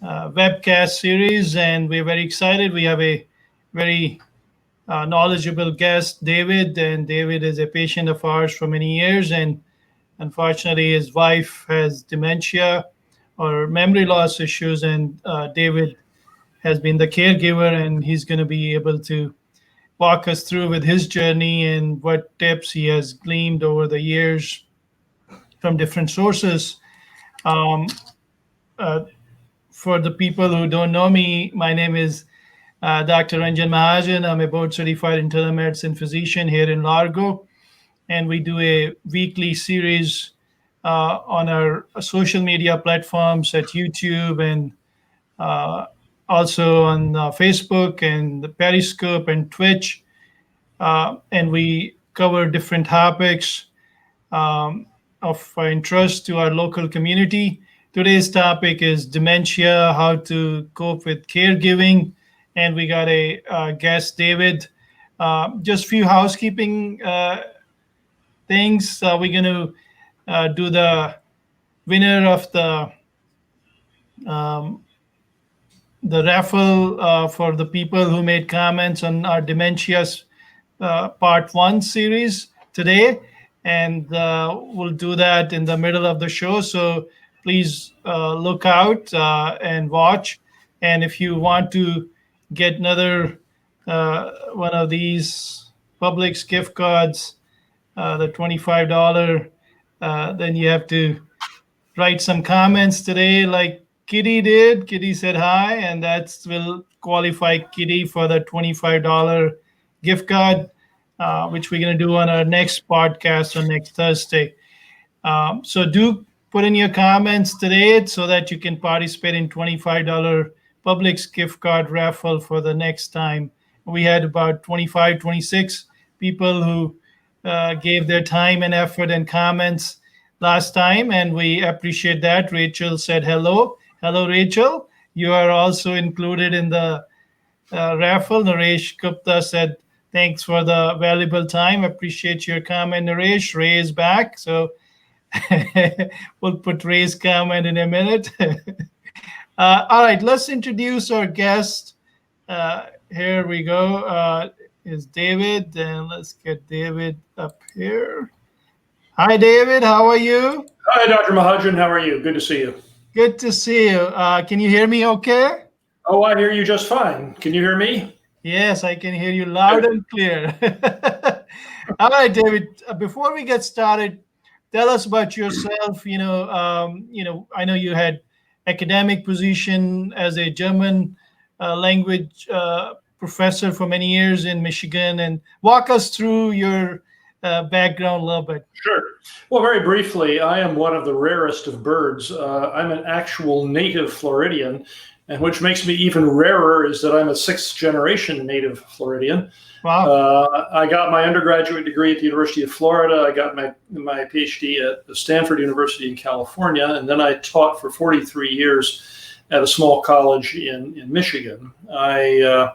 webcast series, and we're very excited. We have a very knowledgeable guest, David, and David is a patient of ours for many years, and unfortunately, his wife has dementia or memory loss issues, and David has been the caregiver, and he's going to be able to walk us through with his journey and what tips he has gleaned over the years from different sources. Um, uh, for the people who don't know me, my name is Dr. Ranjan Mahajan. I'm a board-certified internal medicine physician here in Largo, and we do a weekly series on our social media platforms at YouTube and also on Facebook and the Periscope and Twitch. And we cover different topics of interest to our local community. Today's topic is dementia, how to cope with caregiving. And we got a guest, David. Just a few housekeeping things. We're going to do the winner of the raffle for the people who made comments on our dementia part 1 series today, and we'll do that in the middle of the show, so please look out and watch. And if you want to get another one of these Publix gift cards, the $25, then you have to write some comments today like Kitty did. Kitty said hi, and that will qualify Kitty for the $25 gift card, which we're going to do on our next podcast on next Thursday. So do put in your comments today so that you can participate in $25 Publix gift card raffle for the next time. We had about 25, 26 people who gave their time and effort and comments last time, and we appreciate that. Rachel said hello. Hello, Rachel. You are also included in the raffle. Naresh Gupta said, thanks for the valuable time. Appreciate your comment, Naresh. Ray is back. So we'll put Ray's comment in a minute. All right, let's introduce our guest. Here we go. Is David, and let's get David up here. Hi, David. How are you? Hi, Dr. Mahajan. How are you? Good to see you. Good to see you. Can you hear me okay? Oh, I hear you just fine. Can you hear me? Yes, I can hear you loud and clear. All right, David, before we get started, tell us about yourself. I know you had academic position as a German language professor for many years in Michigan, and walk us through your background a little bit. Sure. Well, very briefly, I am one of the rarest of birds. I'm an actual native Floridian, and which makes me even rarer is that I'm a 6th generation native Floridian. Wow. I got my undergraduate degree at the University of Florida. I got my PhD at Stanford University in California, and then I taught for 43 years at a small college in Michigan. I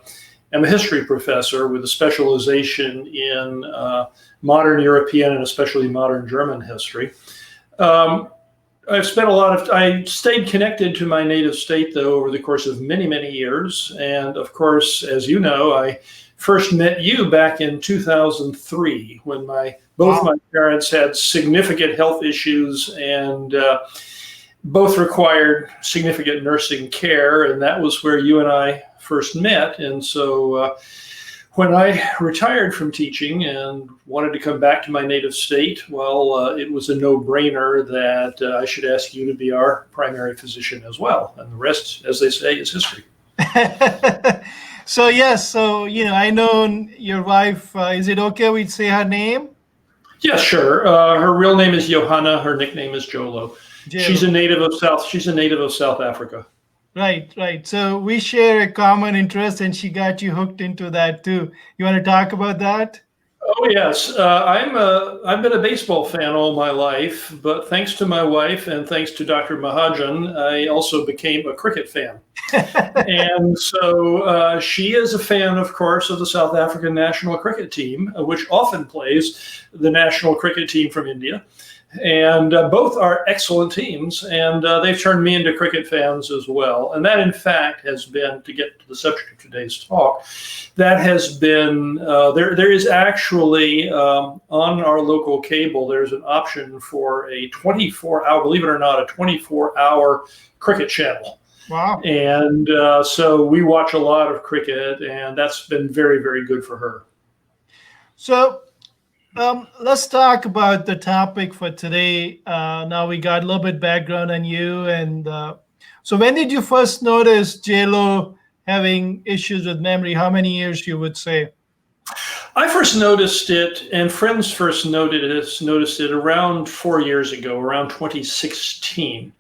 am a history professor with a specialization in modern European and especially modern German history. I stayed connected to my native state, though, over the course of many, many years. And of course, as you know, I first met you back in 2003 when both my parents had significant health issues and both required significant nursing care. And that was where you and I first met. And so when I retired from teaching and wanted to come back to my native state, well, it was a no-brainer that I should ask you to be our primary physician as well. And the rest, as they say, is history. So, yes. So, I know your wife. Is it okay we'd say her name? Yeah, sure. Her real name is Johanna. Her nickname is Jolo. She's a native of South Africa. Right. So we share a common interest, and she got you hooked into that too. You want to talk about that? Oh yes, I've been a baseball fan all my life, but thanks to my wife and thanks to Dr. Mahajan, I also became a cricket fan. And so she is a fan, of course, of the South African national cricket team, which often plays the national cricket team from India. And both are excellent teams, and they've turned me into cricket fans as well. And that, in fact, has been, to get to the subject of today's talk, that has been, there is actually, on our local cable, there's an option for a 24-hour, believe it or not, a 24-hour cricket channel. Wow. And so we watch a lot of cricket, and that's been very, very good for her. So let's talk about the topic for today. Now we got a little bit background on you. And so when did you first notice J-Lo having issues with memory? How many years you would say? I first noticed it, and friends first noticed it around 4 years ago, around 2016.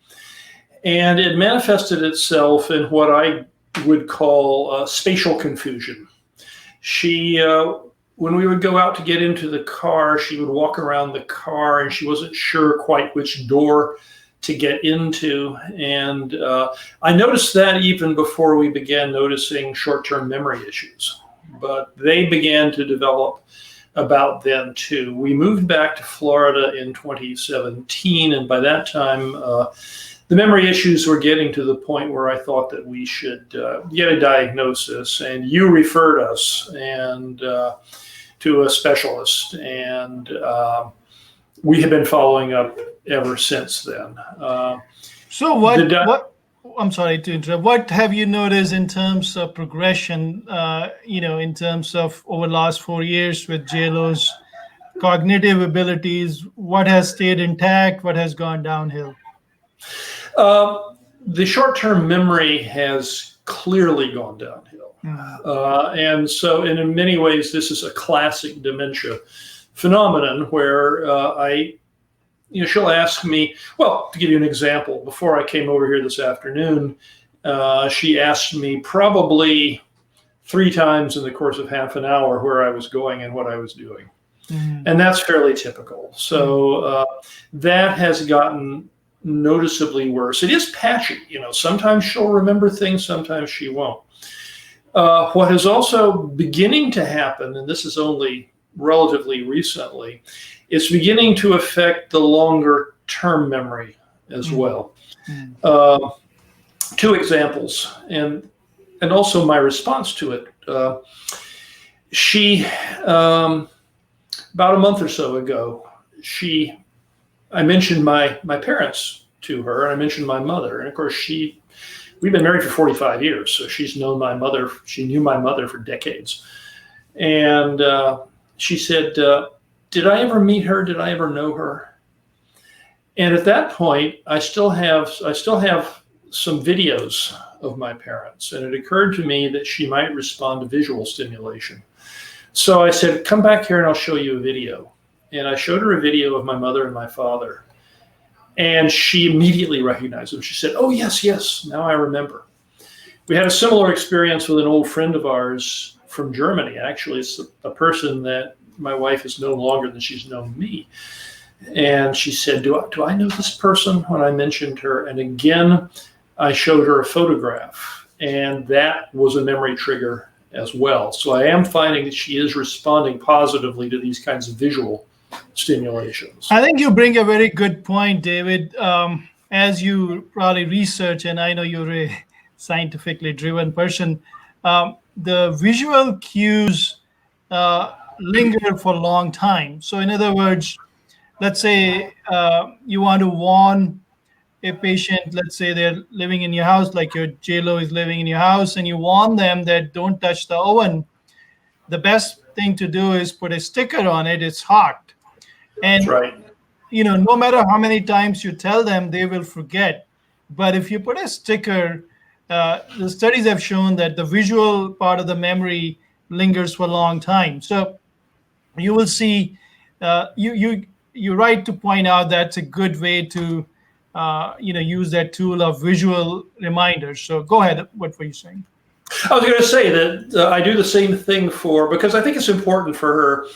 And it manifested itself in what I would call spatial confusion. She, when we would go out to get into the car, she would walk around the car and she wasn't sure quite which door to get into. And I noticed that even before we began noticing short-term memory issues. But they began to develop about then too. We moved back to Florida in 2017, and by that time, the memory issues were getting to the point where I thought that we should get a diagnosis, and you referred us and to a specialist, and we have been following up ever since then. So what? I'm sorry to interrupt. What have you noticed in terms of progression? In terms of over the last 4 years with J-Lo's cognitive abilities, what has stayed intact? What has gone downhill? The short-term memory has clearly gone downhill. And so, and in many ways, this is a classic dementia phenomenon where she'll ask me, well, to give you an example, before I came over here this afternoon, she asked me probably 3 times in the course of half an hour where I was going and what I was doing. And that's fairly typical. So that has gotten noticeably worse. It is patchy. Sometimes she'll remember things, sometimes she won't. What is also beginning to happen, and this is only relatively recently, it's beginning to affect the longer term memory as well. 2 examples, and also my response to it. She, about a month or so ago, I mentioned my parents to her, and I mentioned my mother. And of course, we've been married for 45 years, so she's known my mother. She knew my mother for decades. And she said, did I ever meet her? Did I ever know her? And at that point, I still have some videos of my parents. And it occurred to me that she might respond to visual stimulation. So I said, come back here and I'll show you a video. And I showed her a video of my mother and my father. And she immediately recognized them. She said, oh, yes, now I remember. We had a similar experience with an old friend of ours from Germany. Actually, it's a person that my wife has known longer than she's known me. And she said, do I know this person, when I mentioned her? And again, I showed her a photograph. And that was a memory trigger as well. So I am finding that she is responding positively to these kinds of visual stimulations. I think you bring a very good point, David. As you probably research, and I know you're a scientifically driven person, the visual cues linger for a long time. So in other words, let's say you want to warn a patient, let's say they're living in your house, like your J-Lo is living in your house, and you warn them that don't touch the oven. The best thing to do is put a sticker on it. It's hot. And, That's right. No matter how many times you tell them, they will forget. But if you put a sticker, the studies have shown that the visual part of the memory lingers for a long time. So you will see, you're right to point out that's a good way to, use that tool of visual reminders. So go ahead. What were you saying? I was going to say that I do the same thing because I think it's important for her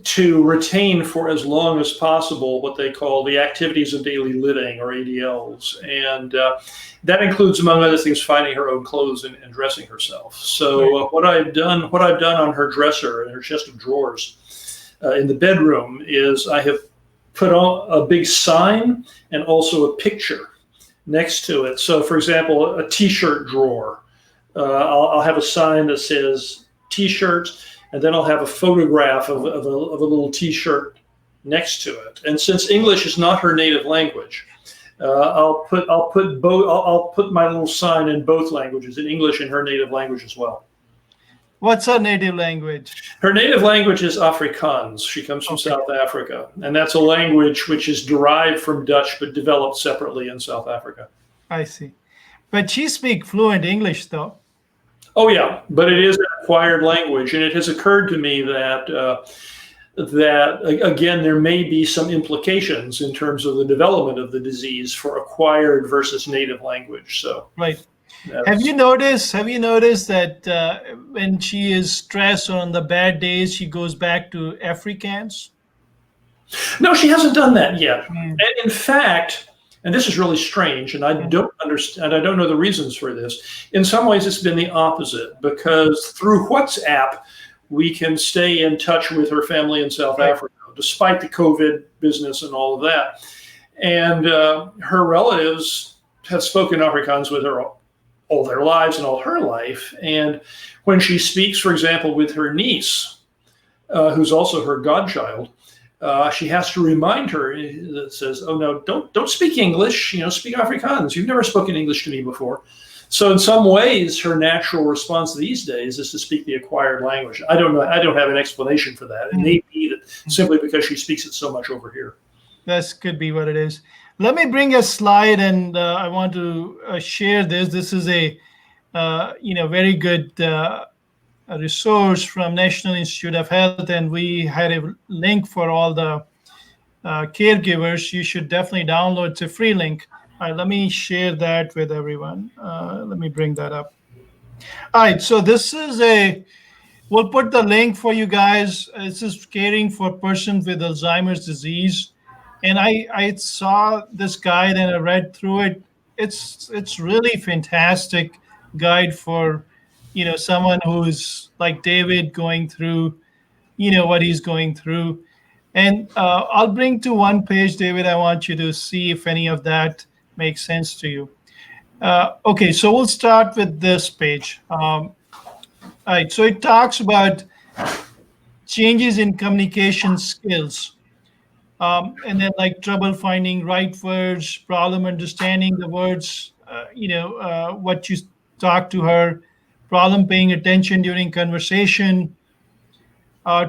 to retain for as long as possible what they call the activities of daily living, or ADLs. And that includes, among other things, finding her own clothes and dressing herself. So what I've done on her dresser and her chest of drawers in the bedroom is I have put on a big sign and also a picture next to it. So, for example, a T-shirt drawer. I'll have a sign that says T-shirts, and then I'll have a photograph of a little T-shirt next to it. And since English is not her native language, I'll put my little sign in both languages, in English and her native language as well. What's her native language? Her native language is Afrikaans. She comes from South Africa, and that's a language which is derived from Dutch but developed separately in South Africa. I see. But she speaks fluent English, though. Oh, yeah, but it is an acquired language, and it has occurred to me that again, there may be some implications in terms of the development of the disease for acquired versus native language. So, right. Have you noticed that when she is stressed or on the bad days, she goes back to Afrikaans? No, she hasn't done that yet. And in fact, and this is really strange, and I don't understand, I don't know the reasons for this. In some ways, it's been the opposite, because through WhatsApp, we can stay in touch with her family in South Africa, despite the COVID business and all of that. And her relatives have spoken Afrikaans with her all their lives and all her life. And when she speaks, for example, with her niece, who's also her godchild, she has to remind her that says, "Oh no, don't speak English. Speak Afrikaans. You've never spoken English to me before." So in some ways, her natural response these days is to speak the acquired language. I don't know. I don't have an explanation for that. It may be that simply because she speaks it so much over here. That could be what it is. Let me bring a slide, and I want to share this. This is a very good resource from National Institute of Health, and we had a link for all the caregivers. You should definitely download. It's a free link. All right, let me share that with everyone. Let me bring that up. All right, so this is we'll put the link for you guys. This is caring for persons with Alzheimer's disease. And I saw this guide and I read through it. It's really fantastic guide for, someone who's like David going through, what he's going through. And I'll bring to one page, David. I want you to see if any of that makes sense to you. Okay, so we'll start with this page. All right, so it talks about changes in communication skills. And then like trouble finding right words, problem understanding the words, what you talk to her, problem paying attention during conversation,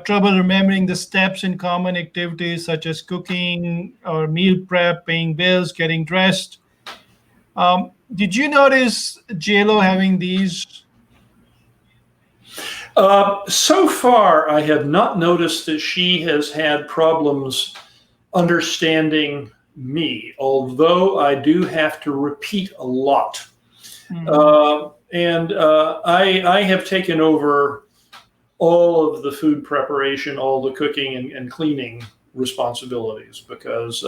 trouble remembering the steps in common activities such as cooking or meal prep, paying bills, getting dressed. Did you notice JLo having these? So far, I have not noticed that she has had problems understanding me, although I do have to repeat a lot. And I have taken over all of the food preparation, all the cooking and cleaning responsibilities, because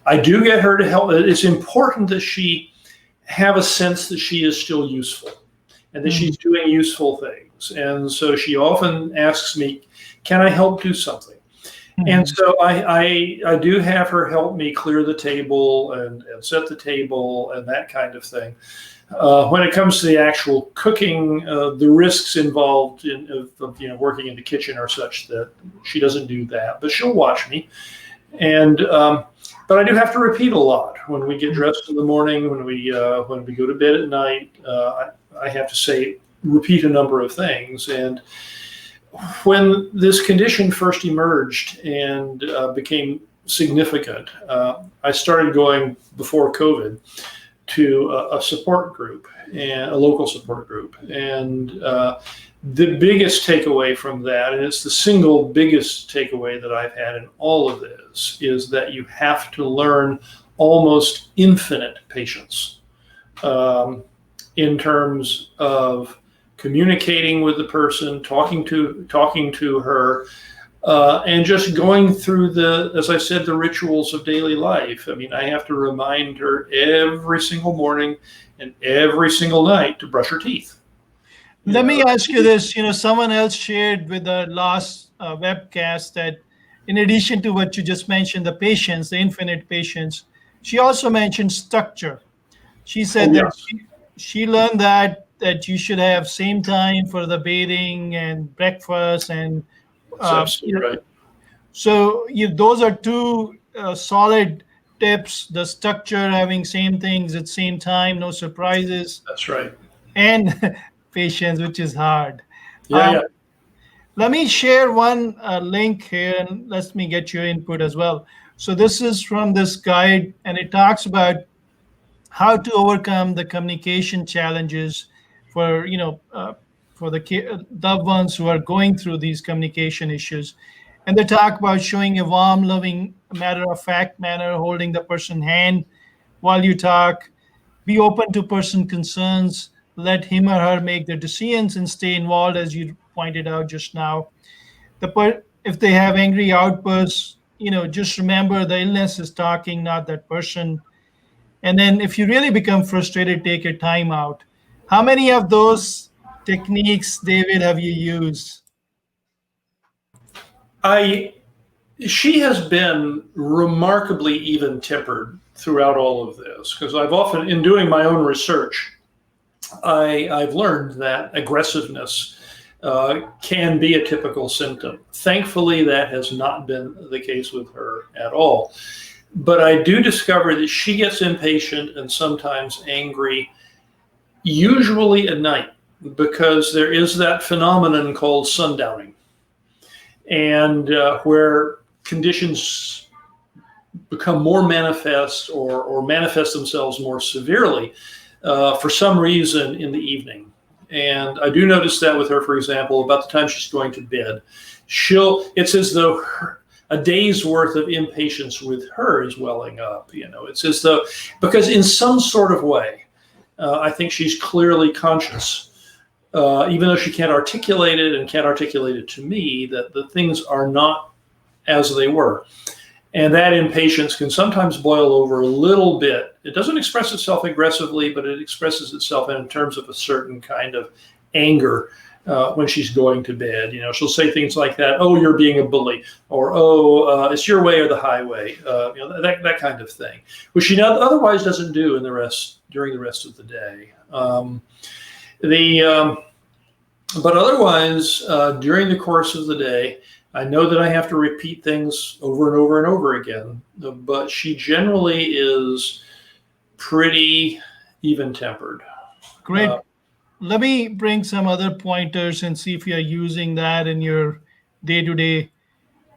I do get her to help. It's important that she have a sense that she is still useful and that she's doing useful things. And so she often asks me, can I help do something? And so I do have her help me clear the table and set the table and that kind of thing. When it comes to the actual cooking, the risks involved in working in the kitchen are such that she doesn't do that, but she'll watch me. And but I do have to repeat a lot when we get dressed in the morning, when we go to bed at night. I have to repeat a number of things. And when this condition first emerged and became significant, I started going before COVID to a support group, and a local support group. And the biggest takeaway from that, and it's the single biggest takeaway that I've had in all of this, is that you have to learn almost infinite patience in terms of communicating with the person, talking to her, and just going through as I said, the rituals of daily life. I mean, I have to remind her every single morning and every single night to brush her teeth. Let me ask you this. Someone else shared with the last webcast that, in addition to what you just mentioned, the patience, the infinite patience, she also mentioned structure. She Oh said that yes, she learned that you should have same time for the bathing and breakfast and that's absolutely right. so those are two solid tips. The structure, having same things at same time, no surprises, That's right. and patience, which is hard. Yeah, Um, yeah. let me share one link here and let me get your input as well. So this is from this guide, and it talks about how to overcome the communication challenges for for the loved ones who are going through these communication issues. And they talk about showing a warm, loving, matter of fact manner, holding the person's hand while you talk, be open to person concerns, let him or her make the decisions and stay involved, as you pointed out just now. If they have angry outbursts, just remember the illness is talking, not that person. And then if you really become frustrated, take a time out. How many of those techniques, David, have you used? I She has been remarkably even tempered throughout all of this because I've often, in doing my own research, I've learned that aggressiveness can be a typical symptom. Thankfully, that has not been the case with her at all. But I do discover that she gets impatient and sometimes angry, usually at night, because there is that phenomenon called sundowning, and where conditions become more manifest or manifest themselves more severely for some reason in the evening. And I do notice that with her, for example, about the time she's going to bed, it's as though a day's worth of impatience with her is welling up. It's as though, because in some sort of way, I think she's clearly conscious, even though she can't articulate it and can't articulate it to me, that the things are not as they were. And that impatience can sometimes boil over a little bit. It doesn't express itself aggressively, but it expresses itself in terms of a certain kind of anger when she's going to bed. She'll say things like that, "Oh, you're being a bully," or "Oh, it's your way or the highway," that kind of thing, which she otherwise doesn't do during the rest of the day. But otherwise, during the course of the day, I know that I have to repeat things over and over and over again, but she generally is pretty even-tempered. Great. Let me bring some other pointers and see if you're using that in your day-to-day,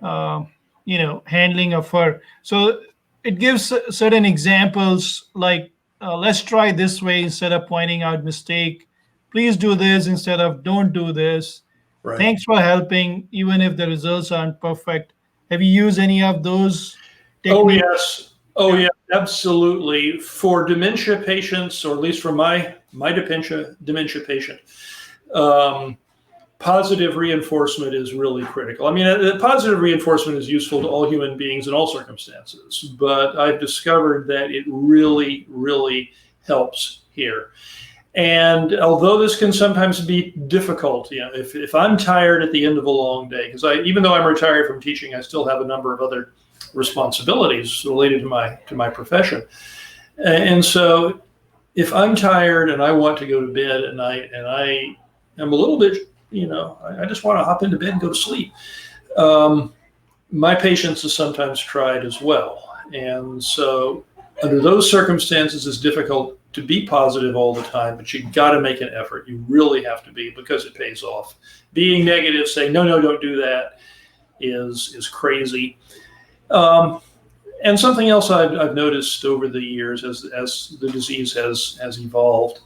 handling of her. So it gives certain examples like, let's try this way instead of pointing out mistake. Please do this instead of don't do this. Right. Thanks for helping, even if the results aren't perfect. Have you used any of those Oh, techniques? yes. Oh, yeah, absolutely. For dementia patients, or at least for my dementia patient, positive reinforcement is really critical. I mean, positive reinforcement is useful to all human beings in all circumstances, but I've discovered that it really, really helps here. And although this can sometimes be difficult, if I'm tired at the end of a long day, because even though I'm retired from teaching, I still have a number of other responsibilities related to my profession. And so if I'm tired and I want to go to bed at night and I am a little bit, I just want to hop into bed and go to sleep. My patience is sometimes tried as well. And so under those circumstances, it's difficult to be positive all the time, but you got to make an effort. You really have to be, because it pays off. Being negative, saying, no, don't do that, is crazy. And something else I've noticed over the years as the disease has evolved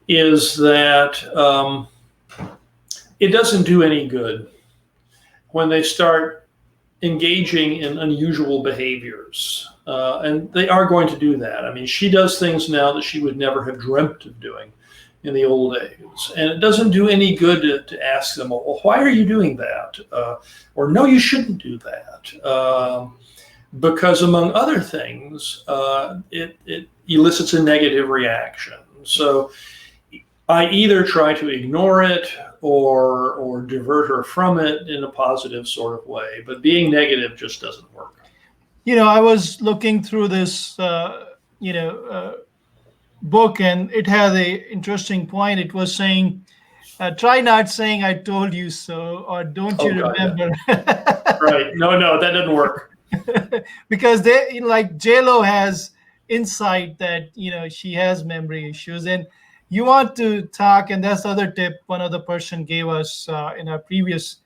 is that it doesn't do any good when they start engaging in unusual behaviors. And they are going to do that. I mean, she does things now that she would never have dreamt of doing in the old days. And it doesn't do any good to ask them, well, why are you doing that? Or no, you shouldn't do that. Because among other things, it elicits a negative reaction. So I either try to ignore it or divert her from it in a positive sort of way. But being negative just doesn't work. I was looking through this, you know, book, and it had a interesting point. It was saying, try not saying "I told you so" or "Don't Oh you God, yeah. remember?" Right? No, that doesn't work. Because they like J-Lo has insight that she has memory issues, and you want to talk. And that's the other tip one other person gave us in our previous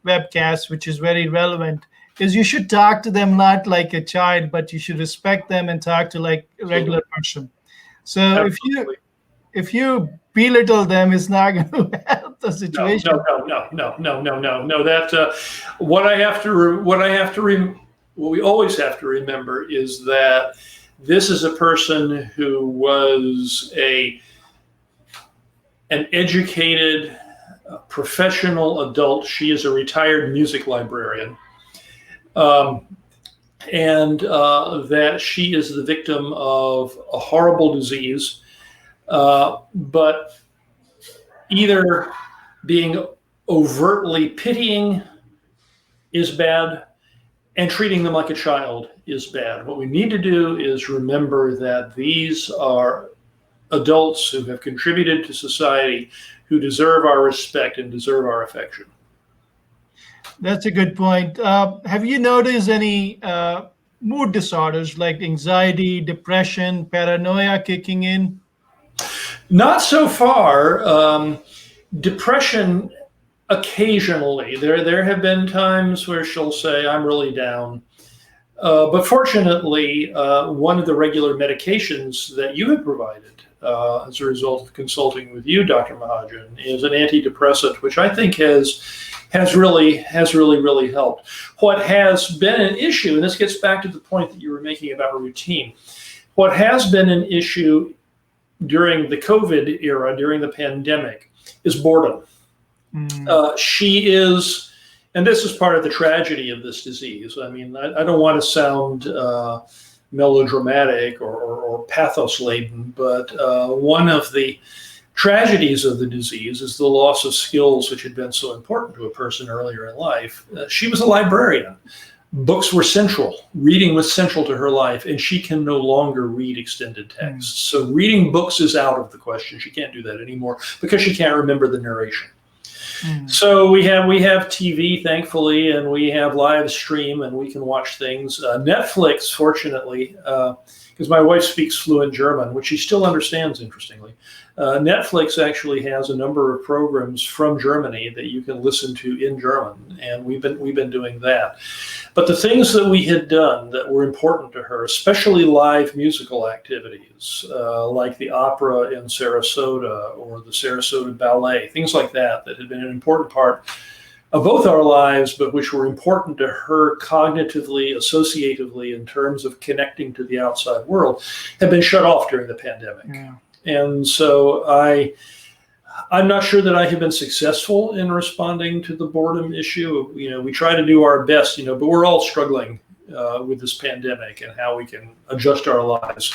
webcast, which is very relevant, is you should talk to them not like a child, but you should respect them and talk to like a regular person. So Absolutely. if you belittle them, it's not going to help the situation. No. That what I have to what we always have to remember is that this is a person who was an educated, professional adult. She is a retired music librarian, and that she is the victim of a horrible disease, but either being overtly pitying is bad, and treating them like a child is bad. What we need to do is remember that these are adults who have contributed to society, who deserve our respect and deserve our affection. That's a good point. Have you noticed any mood disorders like anxiety, depression, paranoia kicking in? Not so far. Depression, occasionally. There have been times where she'll say, "I'm really down." But fortunately, one of the regular medications that you have provided as a result of consulting with you, Dr. Mahajan, is an antidepressant, which I think has really helped. What has been an issue, and this gets back to the point that you were making about routine, what has been an issue during the COVID era, during the pandemic, is boredom. She is, and this is part of the tragedy of this disease. I mean, I don't want to sound melodramatic or pathos laden, but one of the tragedies of the disease is the loss of skills which had been so important to a person earlier in life. She was a librarian. Books were central. Reading was central to her life, and she can no longer read extended texts. So reading books is out of the question. She can't do that anymore because she can't remember the narration. So we have TV, thankfully, and we have live stream, and we can watch things. Netflix, fortunately, because my wife speaks fluent German, which she still understands, interestingly. Netflix actually has a number of programs from Germany that you can listen to in German, and we've been doing that. But the things that we had done that were important to her, especially live musical activities, like the opera in Sarasota or the Sarasota Ballet, things like that had been an important part of both our lives, but which were important to her cognitively, associatively, in terms of connecting to the outside world, have been shut off during the pandemic. Yeah. And so I'm not sure that I have been successful in responding to the boredom issue. We try to do our best, but we're all struggling with this pandemic and how we can adjust our lives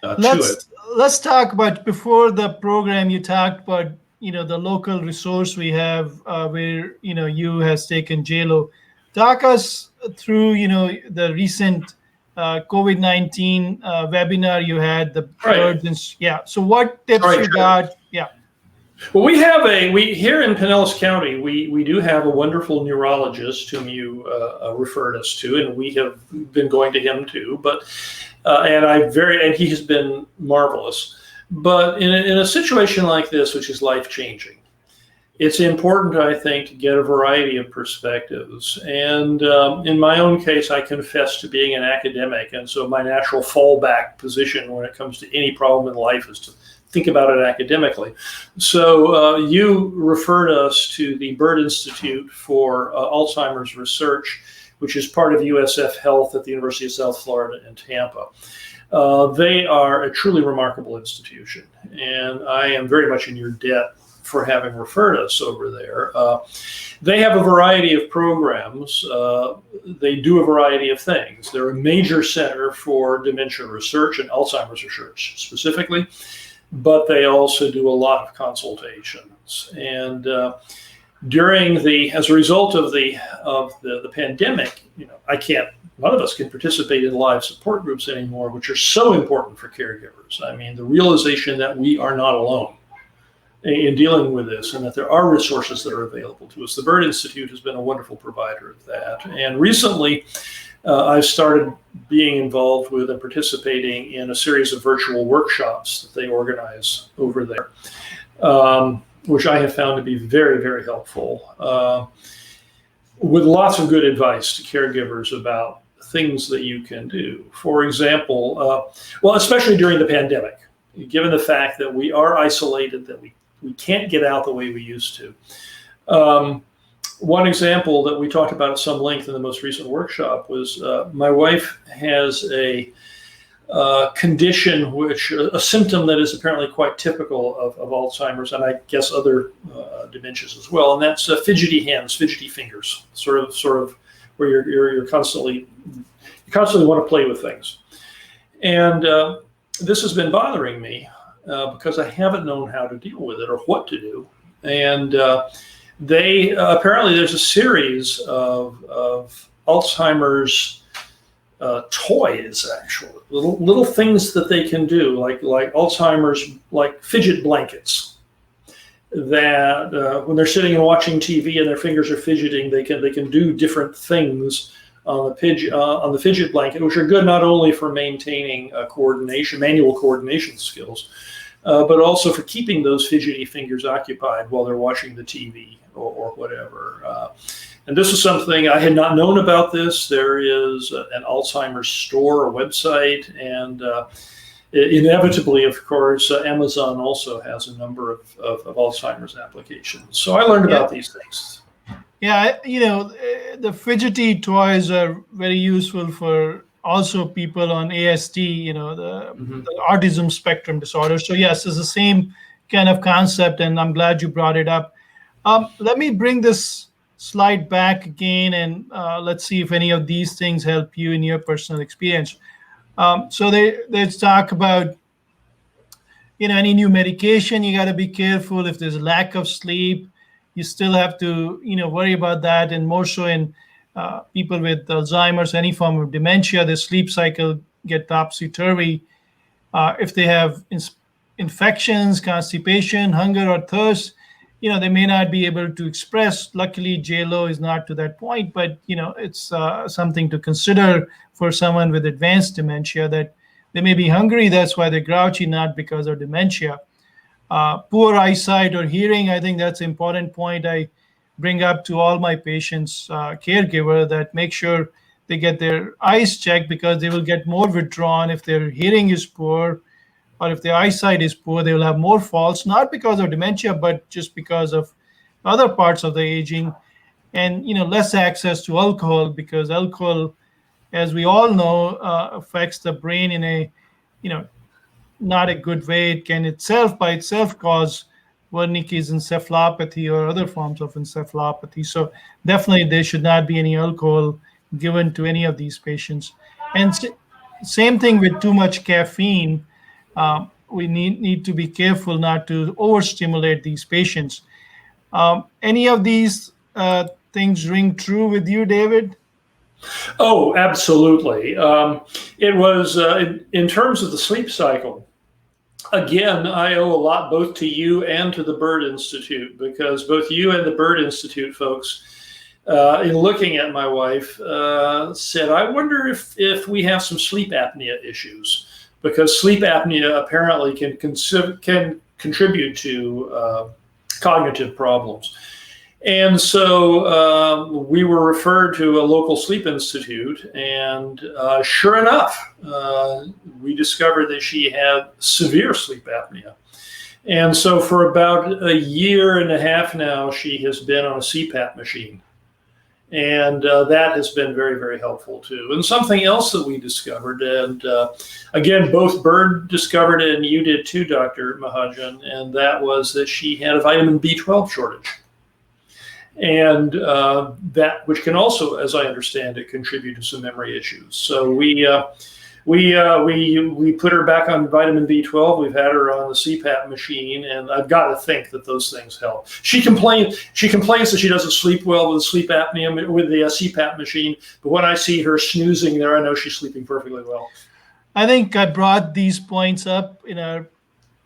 to it. Let's talk about, before the program, you talked about, the local resource we have where, you has taken J-Lo. Talk us through, the recent COVID-19 webinar you had, the birds, and so what tips you got? Yeah. Well, we here in Pinellas County, we do have a wonderful neurologist whom you referred us to, and we have been going to him too. But and he has been marvelous. But in a situation like this, which is life changing, it's important, I think, to get a variety of perspectives. And in my own case, I confess to being an academic. And so my natural fallback position when it comes to any problem in life is to think about it academically. So you referred us to the Bird Institute for Alzheimer's Research, which is part of USF Health at the University of South Florida in Tampa. They are a truly remarkable institution, and I am very much in your debt for having referred us over there. They have a variety of programs. They do a variety of things. They're a major center for dementia research and Alzheimer's research specifically. but they also do a lot of consultations. And as a result of the pandemic, none of us can participate in live support groups anymore, which are so important for caregivers. I mean, the realization that we are not alone in dealing with this, and that there are resources that are available to us. The Bird Institute has been a wonderful provider of that. And recently, I've started being involved with and participating in a series of virtual workshops that they organize over there, which I have found to be very, very helpful, with lots of good advice to caregivers about things that you can do. For example, especially during the pandemic, given the fact that we are isolated, that we can't get out the way we used to. One example that we talked about at some length in the most recent workshop was my wife has a condition, a symptom that is apparently quite typical of Alzheimer's, and I guess other dementias as well, and that's fidgety hands, fidgety fingers, sort of where you constantly want to play with things. And this has been bothering me because I haven't known how to deal with it or what to do. And they apparently there's a series of Alzheimer's toys, actually, little things that they can do, like Alzheimer's, like fidget blankets, that when they're sitting and watching TV and their fingers are fidgeting, they can do different things on the fidget blanket, which are good not only for maintaining manual coordination skills, but also for keeping those fidgety fingers occupied while they're watching the TV or whatever. And this is something I had not known about this. There is an Alzheimer's store, a website, and inevitably, of course, Amazon also has a number of Alzheimer's applications. So I learned about these things. Yeah, the fidgety toys are very useful for also people on ASD, the autism spectrum disorder. So yes, it's the same kind of concept, and I'm glad you brought it up. Let me bring this slide back again, and let's see if any of these things help you in your personal experience. So they talk about, any new medication, you got to be careful. If there's a lack of sleep, you still have to, worry about that, and more so in people with Alzheimer's, any form of dementia, the sleep cycle get topsy-turvy. If they have infections, constipation, hunger, or thirst, they may not be able to express. Luckily, JLo is not to that point, but it's something to consider for someone with advanced dementia, that they may be hungry. That's why they're grouchy, not because of dementia. Poor eyesight or hearing, I think that's an important point I bring up to all my patients, caregiver, that make sure they get their eyes checked, because they will get more withdrawn if their hearing is poor, or if their eyesight is poor, they will have more falls, not because of dementia, but just because of other parts of the aging. And less access to alcohol, because alcohol, as we all know, affects the brain in a not a good way. It can by itself cause Wernicke's encephalopathy or other forms of encephalopathy. So definitely there should not be any alcohol given to any of these patients. And same thing with too much caffeine. We need to be careful not to overstimulate these patients. Any of these things ring true with you, David? Oh, absolutely. It was in terms of the sleep cycle. Again, I owe a lot both to you and to the Bird Institute, because both you and the Bird Institute folks, in looking at my wife, said, I wonder if we have some sleep apnea issues, because sleep apnea apparently can contribute to cognitive problems. And so we were referred to a local sleep institute, and sure enough, we discovered that she had severe sleep apnea. And so for about a year and a half now, she has been on a CPAP machine. And that has been very, very helpful too. And something else that we discovered, and again, both Bird discovered it and you did too, Dr. Mahajan, and that was that she had a vitamin B12 shortage. And that, which can also, as I understand it, contribute to some memory issues. So we We put her back on vitamin B12. We've had her on the CPAP machine, and I've got to think that those things help. She complains that she doesn't sleep well with the sleep apnea with the CPAP machine, but when I see her snoozing there, I know she's sleeping perfectly well. I think I brought these points up in our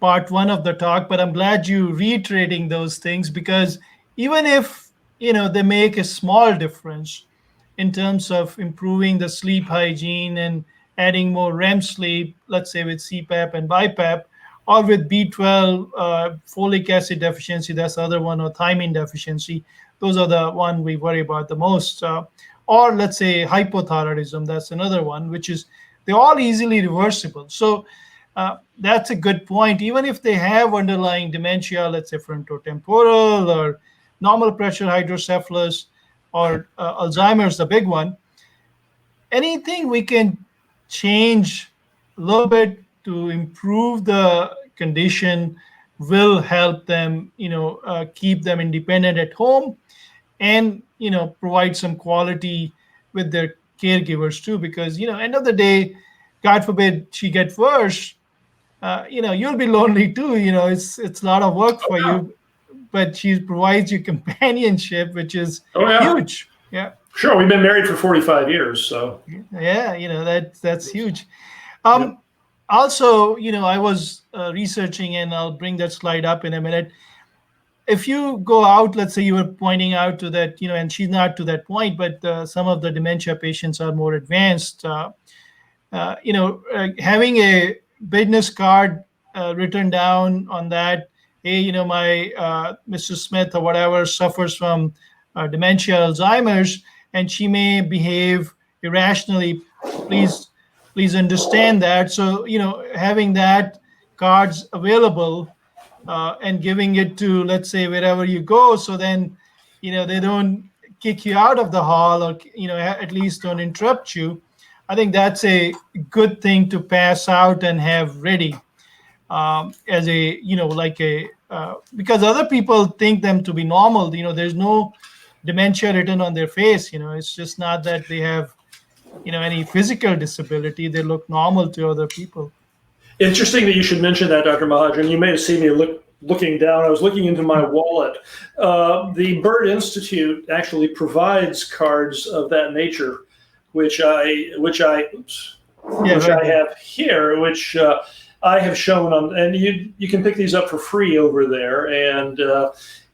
part one of the talk, but I'm glad you reiterating those things, because even if they make a small difference in terms of improving the sleep hygiene and adding more REM sleep, let's say with CPAP and BiPAP, or with B12, folic acid deficiency, that's the other one, or thiamine deficiency. Those are the one we worry about the most. Or let's say hypothyroidism, that's another one, which is they're all easily reversible. So that's a good point. Even if they have underlying dementia, let's say frontotemporal or normal pressure hydrocephalus or Alzheimer's, the big one, anything we can change a little bit to improve the condition will help them, keep them independent at home, and provide some quality with their caregivers too. Because end of the day, God forbid she gets worse, you'll be lonely too. It's a lot of work for you, but she provides you companionship, which is huge. Yeah. Sure, we've been married for 45 years, so. Yeah, that's huge. Also, I was researching, and I'll bring that slide up in a minute. If you go out, let's say you were pointing out to that, and she's not to that point, but some of the dementia patients are more advanced. Having a business card written down on that, hey, my Mrs. Smith or whatever suffers from dementia, Alzheimer's, and she may behave irrationally. Please understand that. So having that cards available and giving it to, let's say, wherever you go, so then they don't kick you out of the hall, or at least don't interrupt you. I think that's a good thing to pass out and have ready as a because other people think them to be normal. There's no dementia written on their face. It's just not that they have any physical disability. They look normal to other people. Interesting that you should mention that, Dr. Mahajan. You may have seen me looking down. I was looking into my wallet. The Bird Institute actually provides cards of that nature, which I have here, which I have shown on, and you can pick these up for free over there. And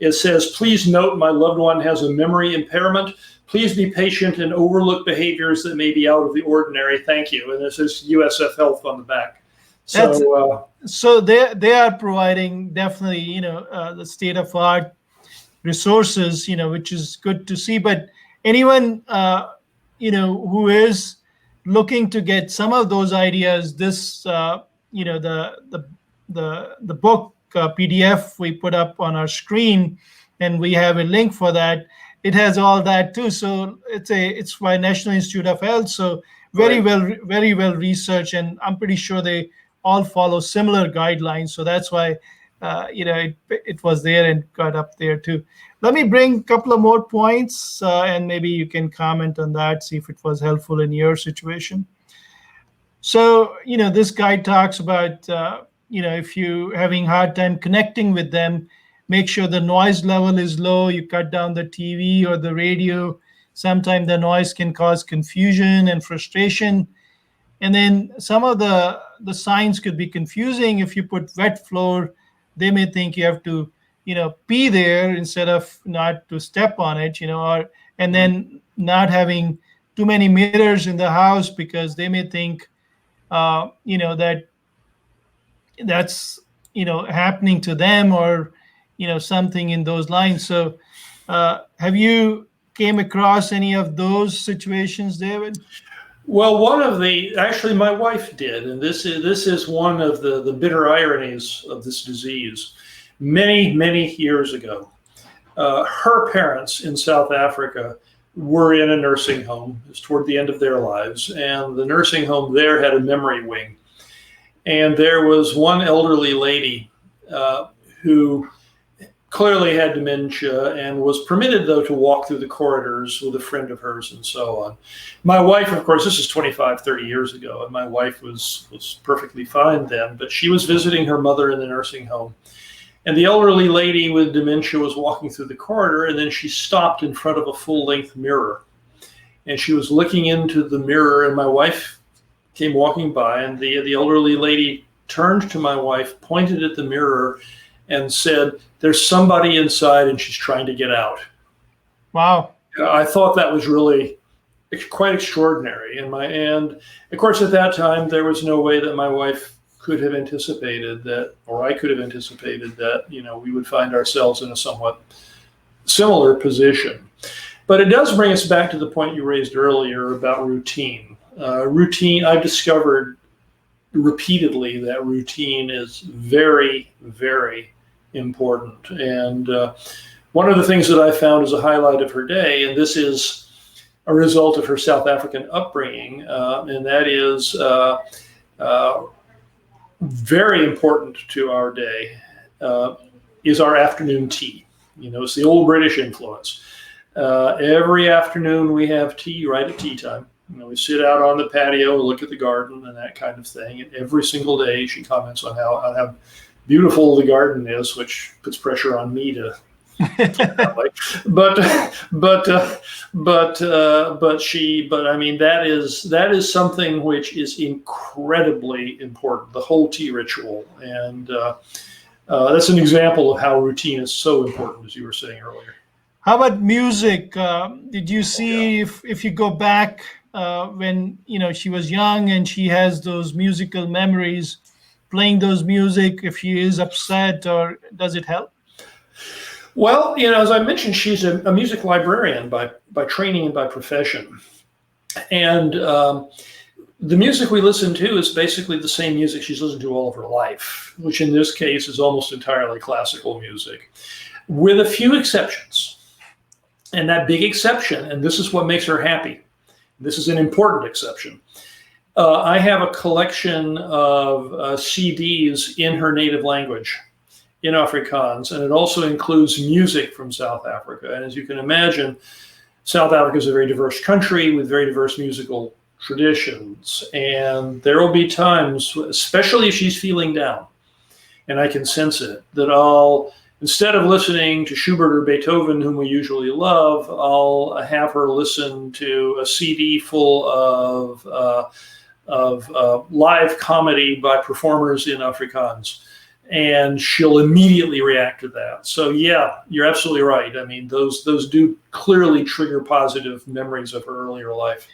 it says, please note my loved one has a memory impairment. Please be patient and overlook behaviors that may be out of the ordinary. Thank you. And this is USF Health on the back. So they are providing definitely the state of art resources, which is good to see. But anyone who is looking to get some of those ideas, this the book PDF we put up on our screen, and we have a link for that. It has all that too. So it's by National Institute of Health. So very well researched, and I'm pretty sure they all follow similar guidelines. So that's why it was there and got up there too. Let me bring a couple of more points, and maybe you can comment on that, see if it was helpful in your situation. So this guide talks about if you having hard time connecting with them, make sure the noise level is low. You cut down the TV or the radio. Sometimes the noise can cause confusion and frustration. And then some of the signs could be confusing. If you put wet floor, they may think you have to, pee there instead of not to step on it, and then not having too many mirrors in the house, because they may think, that that's, happening to them, or, something in those lines. So have you came across any of those situations, David? Well, actually my wife did, and this is one of the bitter ironies of this disease. Many years ago, her parents in South Africa were in a nursing home. It was toward the end of their lives, and the nursing home there had a memory wing. And there was one elderly lady who clearly had dementia and was permitted, though, to walk through the corridors with a friend of hers and so on. My wife, of course, this is 25, 30 years ago, and my wife was perfectly fine then, but she was visiting her mother in the nursing home. And the elderly lady with dementia was walking through the corridor, and then she stopped in front of a full-length mirror. And she was looking into the mirror, and my wife came walking by, and the elderly lady turned to my wife, pointed at the mirror, and said, "There's somebody inside and she's trying to get out." Wow. I thought that was really quite extraordinary. And of course, at that time, there was no way that my wife could have anticipated that, or I could have anticipated that, we would find ourselves in a somewhat similar position. But it does bring us back to the point you raised earlier about routine. Routine, I've discovered repeatedly that routine is very, very important. And one of the things that I found as a highlight of her day, and this is a result of her South African upbringing, and that is very important to our day, is our afternoon tea. It's the old British influence. Every afternoon we have tea right at tea time. We sit out on the patio, look at the garden and that kind of thing. And every single day she comments on how beautiful the garden is, which puts pressure on me to that way. But I mean, that is something which is incredibly important, the whole tea ritual. And that's an example of how routine is so important, as you were saying earlier. How about music? Did you see if you go back when she was young and she has those musical memories, playing those music, if she is upset, or does it help? Well, as I mentioned, she's a music librarian by training and by profession. And the music we listen to is basically the same music she's listened to all of her life, which in this case is almost entirely classical music, with a few exceptions. And that big exception, and this is what makes her happy, this is an important exception. I have a collection of CDs in her native language, in Afrikaans, and it also includes music from South Africa. And as you can imagine, South Africa is a very diverse country with very diverse musical traditions. And there will be times, especially if she's feeling down, and I can sense it, that instead of listening to Schubert or Beethoven, whom we usually love, I'll have her listen to a CD full of live comedy by performers in Afrikaans. And she'll immediately react to that. So yeah, you're absolutely right. I mean, those do clearly trigger positive memories of her earlier life.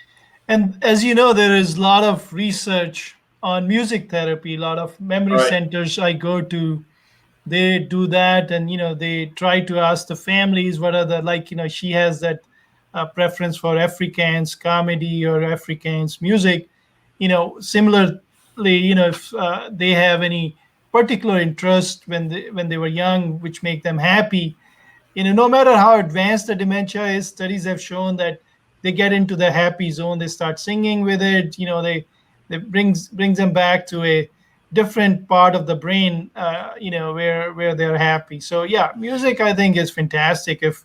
And as you know, there is a lot of research on music therapy, a lot of memory centers I go to, they do that. And, they try to ask the families what are the, she has that preference for Afrikaans comedy or Afrikaans music. Similarly, if they have any particular interest when they were young, which make them happy, no matter how advanced the dementia is, studies have shown that they get into the happy zone, they start singing with it, they brings them back to a different part of the brain, where they're happy. So yeah, music I think is fantastic if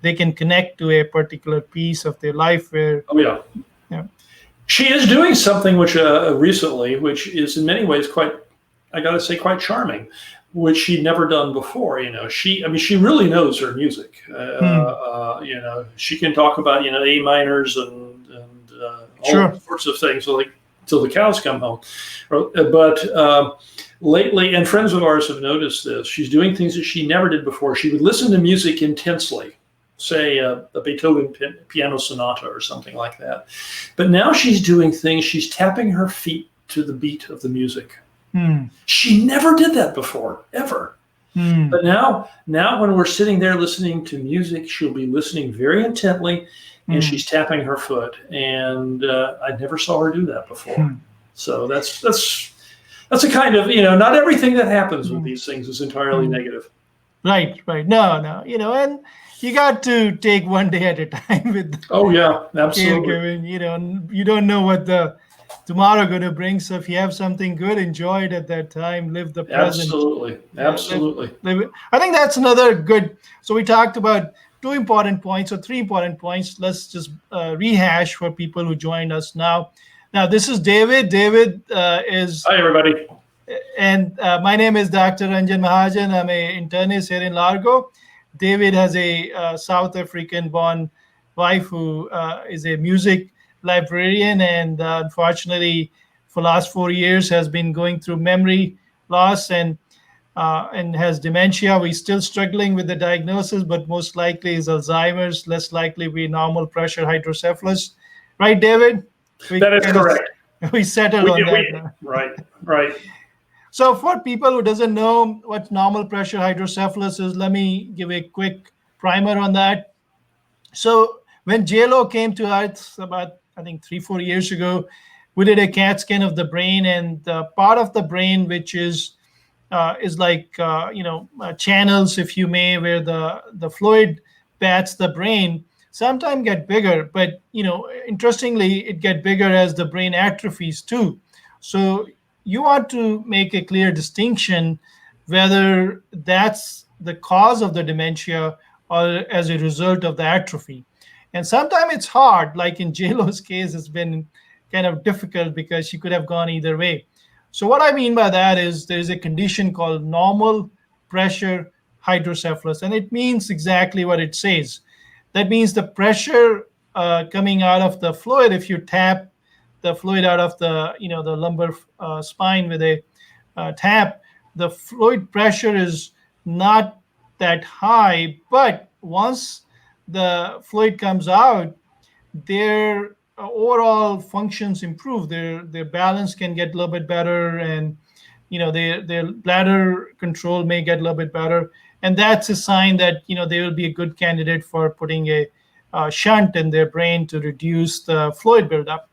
they can connect to a particular piece of their life where. Oh yeah. She is doing something which recently, which is in many ways quite charming, which she'd never done before. She really knows her music. She can talk about A minors and all sorts of things, like till the cows come home. But lately, and friends of ours have noticed this, she's doing things that she never did before. She would listen to music intensely, say a Beethoven piano sonata or something like that. But now she's doing things, she's tapping her feet to the beat of the music. She never did that before, ever. But now when we're sitting there listening to music, she'll be listening very intently, and she's tapping her foot. And I never saw her do that before. So that's a kind of, not everything that happens with these things is entirely negative. Right. No, and you got to take one day at a time with absolutely. caregiving. You don't know what the tomorrow going to bring. So if you have something good, enjoy it at that time. Live the present. Absolutely. Yeah, Absolutely. I think that's another good. So we talked about two important points or three important points. Let's just rehash for people who joined us now. Now, this is David. David is, Hi, everybody. and my name is Dr. Ranjan Mahajan. I'm a internist here in Largo. David has a South African born wife who is a music librarian, and unfortunately, for last 4 years has been going through memory loss and has dementia. We're still struggling with the diagnosis, but most likely is Alzheimer's, less likely be normal pressure hydrocephalus. Right, David? That is correct. We settled on that now. Right, right. So for people who doesn't know what normal pressure hydrocephalus is, let me give a quick primer on that. So when JLo came to Earth about, I think, 3-4 years ago, we did a CAT scan of the brain, and the part of the brain which is like channels, if you may, where the fluid bats the brain, sometimes get bigger. But interestingly, it get bigger as the brain atrophies too. So you want to make a clear distinction whether that's the cause of the dementia or as a result of the atrophy. And sometimes it's hard, like in JLo's case, it's been kind of difficult because she could have gone either way. So what I mean by that is there is a condition called normal pressure hydrocephalus, and it means exactly what it says. That means the pressure coming out of the fluid, if you tap the fluid out of the lumbar spine with a tap, the fluid pressure is not that high, but once the fluid comes out, their overall functions improve. Their balance can get a little bit better, and their bladder control may get a little bit better, and that's a sign that they will be a good candidate for putting a shunt in their brain to reduce the fluid buildup.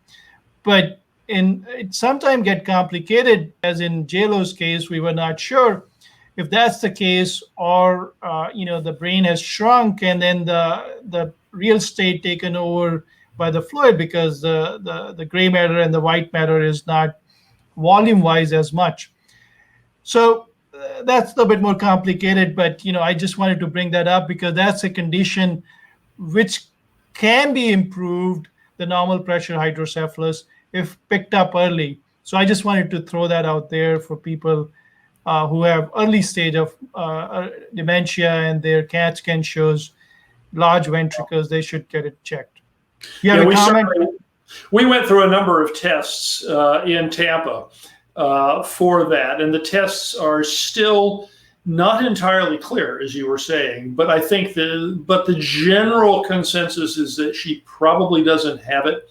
But it sometimes get complicated, as in JLo's case, we were not sure if that's the case, or the brain has shrunk and then the real state taken over by the fluid, because the gray matter and the white matter is not volume wise as much. So that's a bit more complicated, but I just wanted to bring that up because that's a condition which can be improved, the normal pressure hydrocephalus, if picked up early. So I just wanted to throw that out there for people who have early stage of dementia and their CAT scan shows large ventricles. They should get it checked. You have a comment? We went through a number of tests in Tampa for that, and the tests are still not entirely clear, as you were saying. But I think the general consensus is that she probably doesn't have it.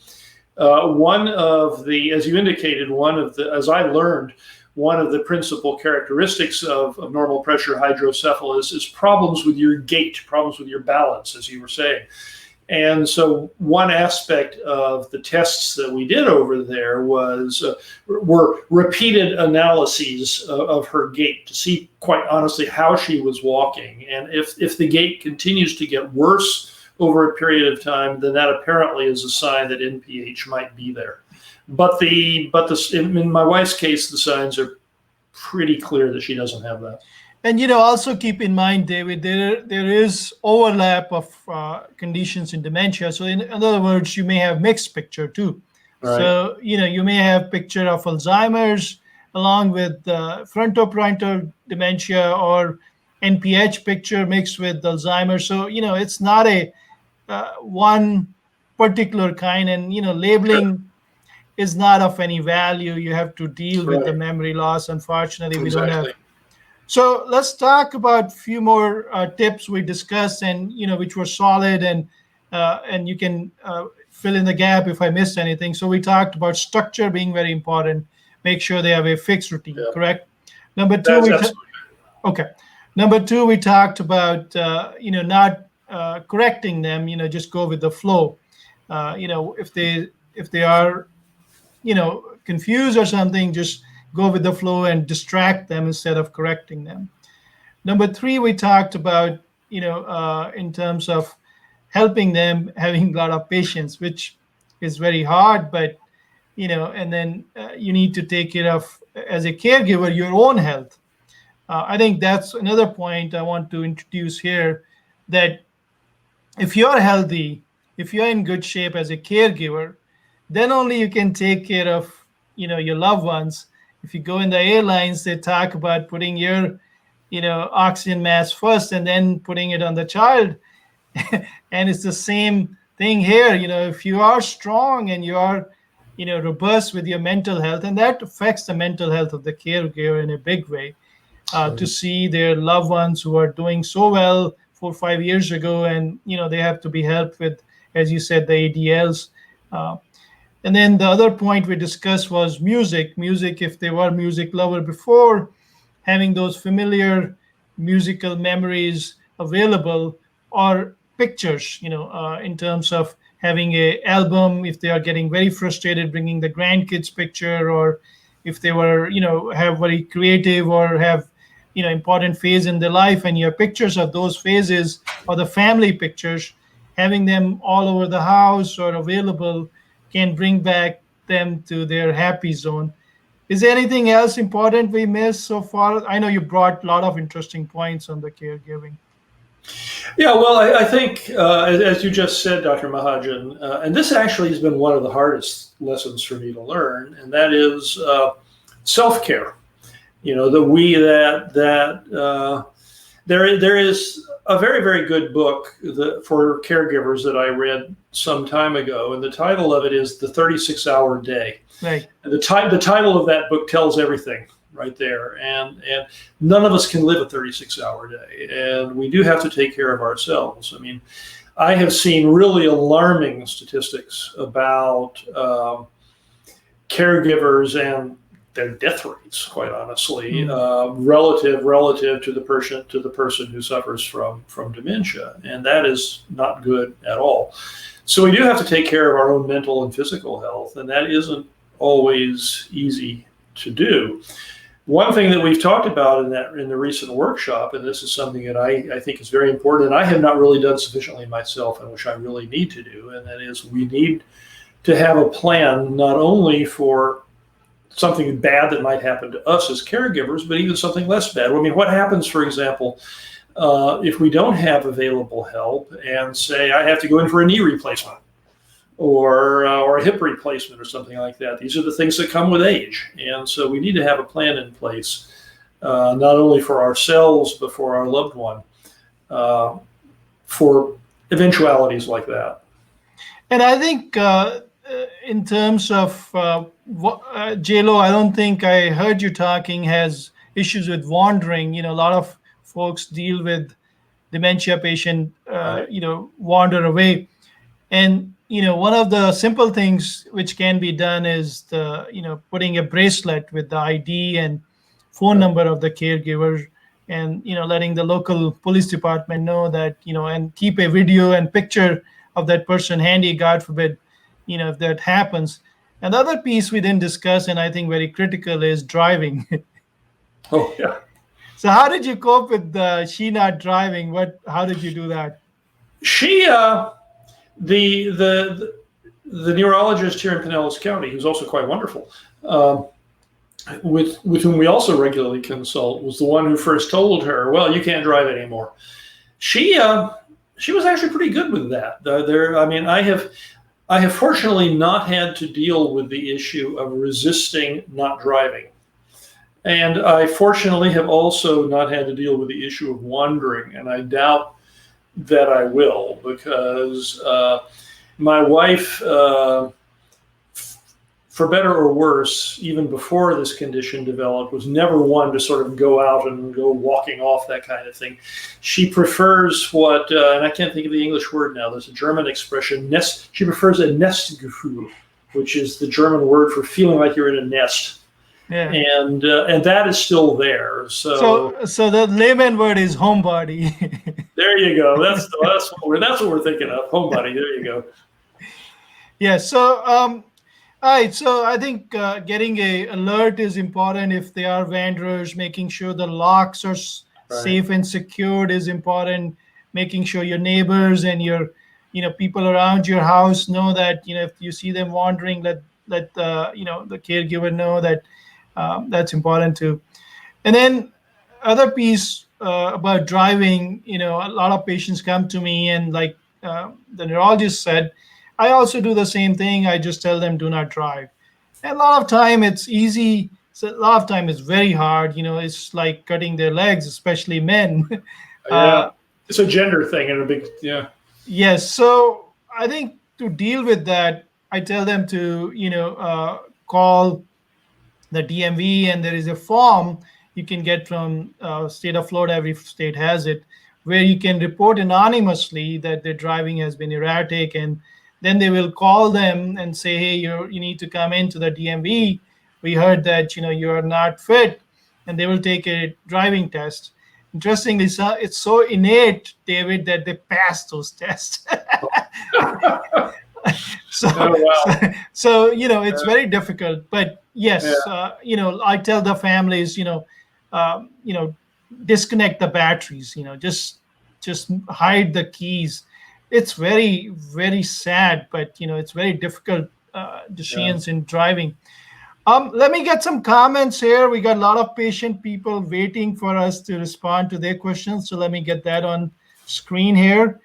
One of the, as you indicated, as I learned, one of the principal characteristics of normal pressure hydrocephalus is problems with your gait, problems with your balance, as you were saying. And so one aspect of the tests that we did over there were repeated analyses of her gait to see, quite honestly, how she was walking. And if the gait continues to get worse over a period of time, then that apparently is a sign that NPH might be there. But in my wife's case, the signs are pretty clear that she doesn't have that. And also keep in mind, David, there is overlap of conditions in dementia. So in other words, you may have mixed picture too. Right. So you may have picture of Alzheimer's along with frontoparental dementia, or NPH picture mixed with Alzheimer's. So it's not a one particular kind, and labeling is not of any value. You have to deal with the memory loss. Unfortunately, we don't have. So let's talk about a few more tips we discussed, and which were solid, and you can fill in the gap if I missed anything. So we talked about structure being very important. Make sure they have a fixed routine. Yeah. Correct. Number two, Number two, we talked about not correcting them. Just go with the flow. If they are confused or something, just go with the flow and distract them instead of correcting them. Number three, we talked about, in terms of helping them, having a lot of patience, which is very hard, but and then you need to take care of, as a caregiver, your own health. I think that's another point I want to introduce here, that if you're healthy, if you're in good shape as a caregiver, then only you can take care of your loved ones. If you go in the airlines, they talk about putting your oxygen mask first and then putting it on the child. And it's the same thing here. If you are strong and you are robust with your mental health, and that affects the mental health of the caregiver in a big way, to see their loved ones who are doing so well 4 or 5 years ago, and they have to be helped with, as you said, the ADLs. And then the other point we discussed was music. Music, if they were music lover before, having those familiar musical memories available, or pictures, in terms of having a album, if they are getting very frustrated, bringing the grandkids picture, or if they were, have very creative or have, important phase in their life, and your pictures of those phases, or the family pictures, having them all over the house or available, can bring back them to their happy zone. Is there anything else important we missed so far? I know you brought a lot of interesting points on the caregiving. Yeah, well, I think, as you just said, Dr. Mahajan, and this actually has been one of the hardest lessons for me to learn, and that is self-care. There is a very, very good book for caregivers that I read some time ago, and the title of it is The 36-Hour Day. Right. And the title of that book tells everything right there. And none of us can live a 36-hour day, and we do have to take care of ourselves. I mean, I have seen really alarming statistics about caregivers and their death rates, quite honestly, relative to the person who suffers from dementia, and that is not good at all. So we do have to take care of our own mental and physical health, and that isn't always easy to do. One thing that we've talked about in the recent workshop, and this is something that I think is very important, and I have not really done sufficiently myself, and which I really need to do, and that is we need to have a plan not only for something bad that might happen to us as caregivers, but even something less bad. I mean, what happens, for example, if we don't have available help, and say I have to go in for a knee replacement or a hip replacement or something like that? These are the things that come with age, and so we need to have a plan in place, not only for ourselves but for our loved one, for eventualities like that. And I think in terms of JLo, I don't think I heard you talking, has issues with wandering. A lot of folks deal with dementia patient, wander away. And, one of the simple things which can be done is putting a bracelet with the ID and phone number of the caregiver, and, letting the local police department know that, and keep a video and picture of that person handy, God forbid, if that happens. And the other piece we didn't discuss, and I think very critical, is driving. Oh, yeah. So how did you cope with she not driving? How did you do that? She, the neurologist here in Pinellas County, who's also quite wonderful, with whom we also regularly consult, was the one who first told her, well, you can't drive anymore. She was actually pretty good with that. I have fortunately not had to deal with the issue of resisting not driving. And I fortunately have also not had to deal with the issue of wandering, and I doubt that I will, because my wife, for better or worse, even before this condition developed, was never one to sort of go out and go walking off, that kind of thing. She prefers what, and I can't think of the English word now, there's a German expression, she prefers a Nestgefühl, which is the German word for feeling like you're in a nest. Yeah. And that is still there. So the layman word is homebody. There you go. That's what we're thinking of. Homebody. There you go. Yeah. So all right. So I think getting a alert is important if they are wanderers. Making sure the locks are safe and secured is important. Making sure your neighbors and your people around your house know that if you see them wandering, let let the caregiver know that that's important too. And then other piece about driving, a lot of patients come to me and like the neurologist said, I also do the same thing. I just tell them do not drive. And a lot of time it's easy. So a lot of time it's very hard. It's like cutting their legs, especially men. Yeah, uh, it's a gender thing and a big yeah. yes. So I think to deal with that, I tell them to call the DMV, and there is a form you can get from state of Florida. Every state has it, where you can report anonymously that their driving has been erratic, and then they will call them and say, "Hey, you need to come into the DMV. We heard that you are not fit," and they will take a driving test. Interestingly, it's so innate, David, that they pass those tests. so, Oh wow. it's very difficult, but Yeah. yes, I tell the families, disconnect the batteries, just hide the keys. It's very, very sad, but it's very difficult Yeah. decisions in driving. Let me get some comments here. We got a lot of patient people waiting for us to respond to their questions, so let me get that on screen here.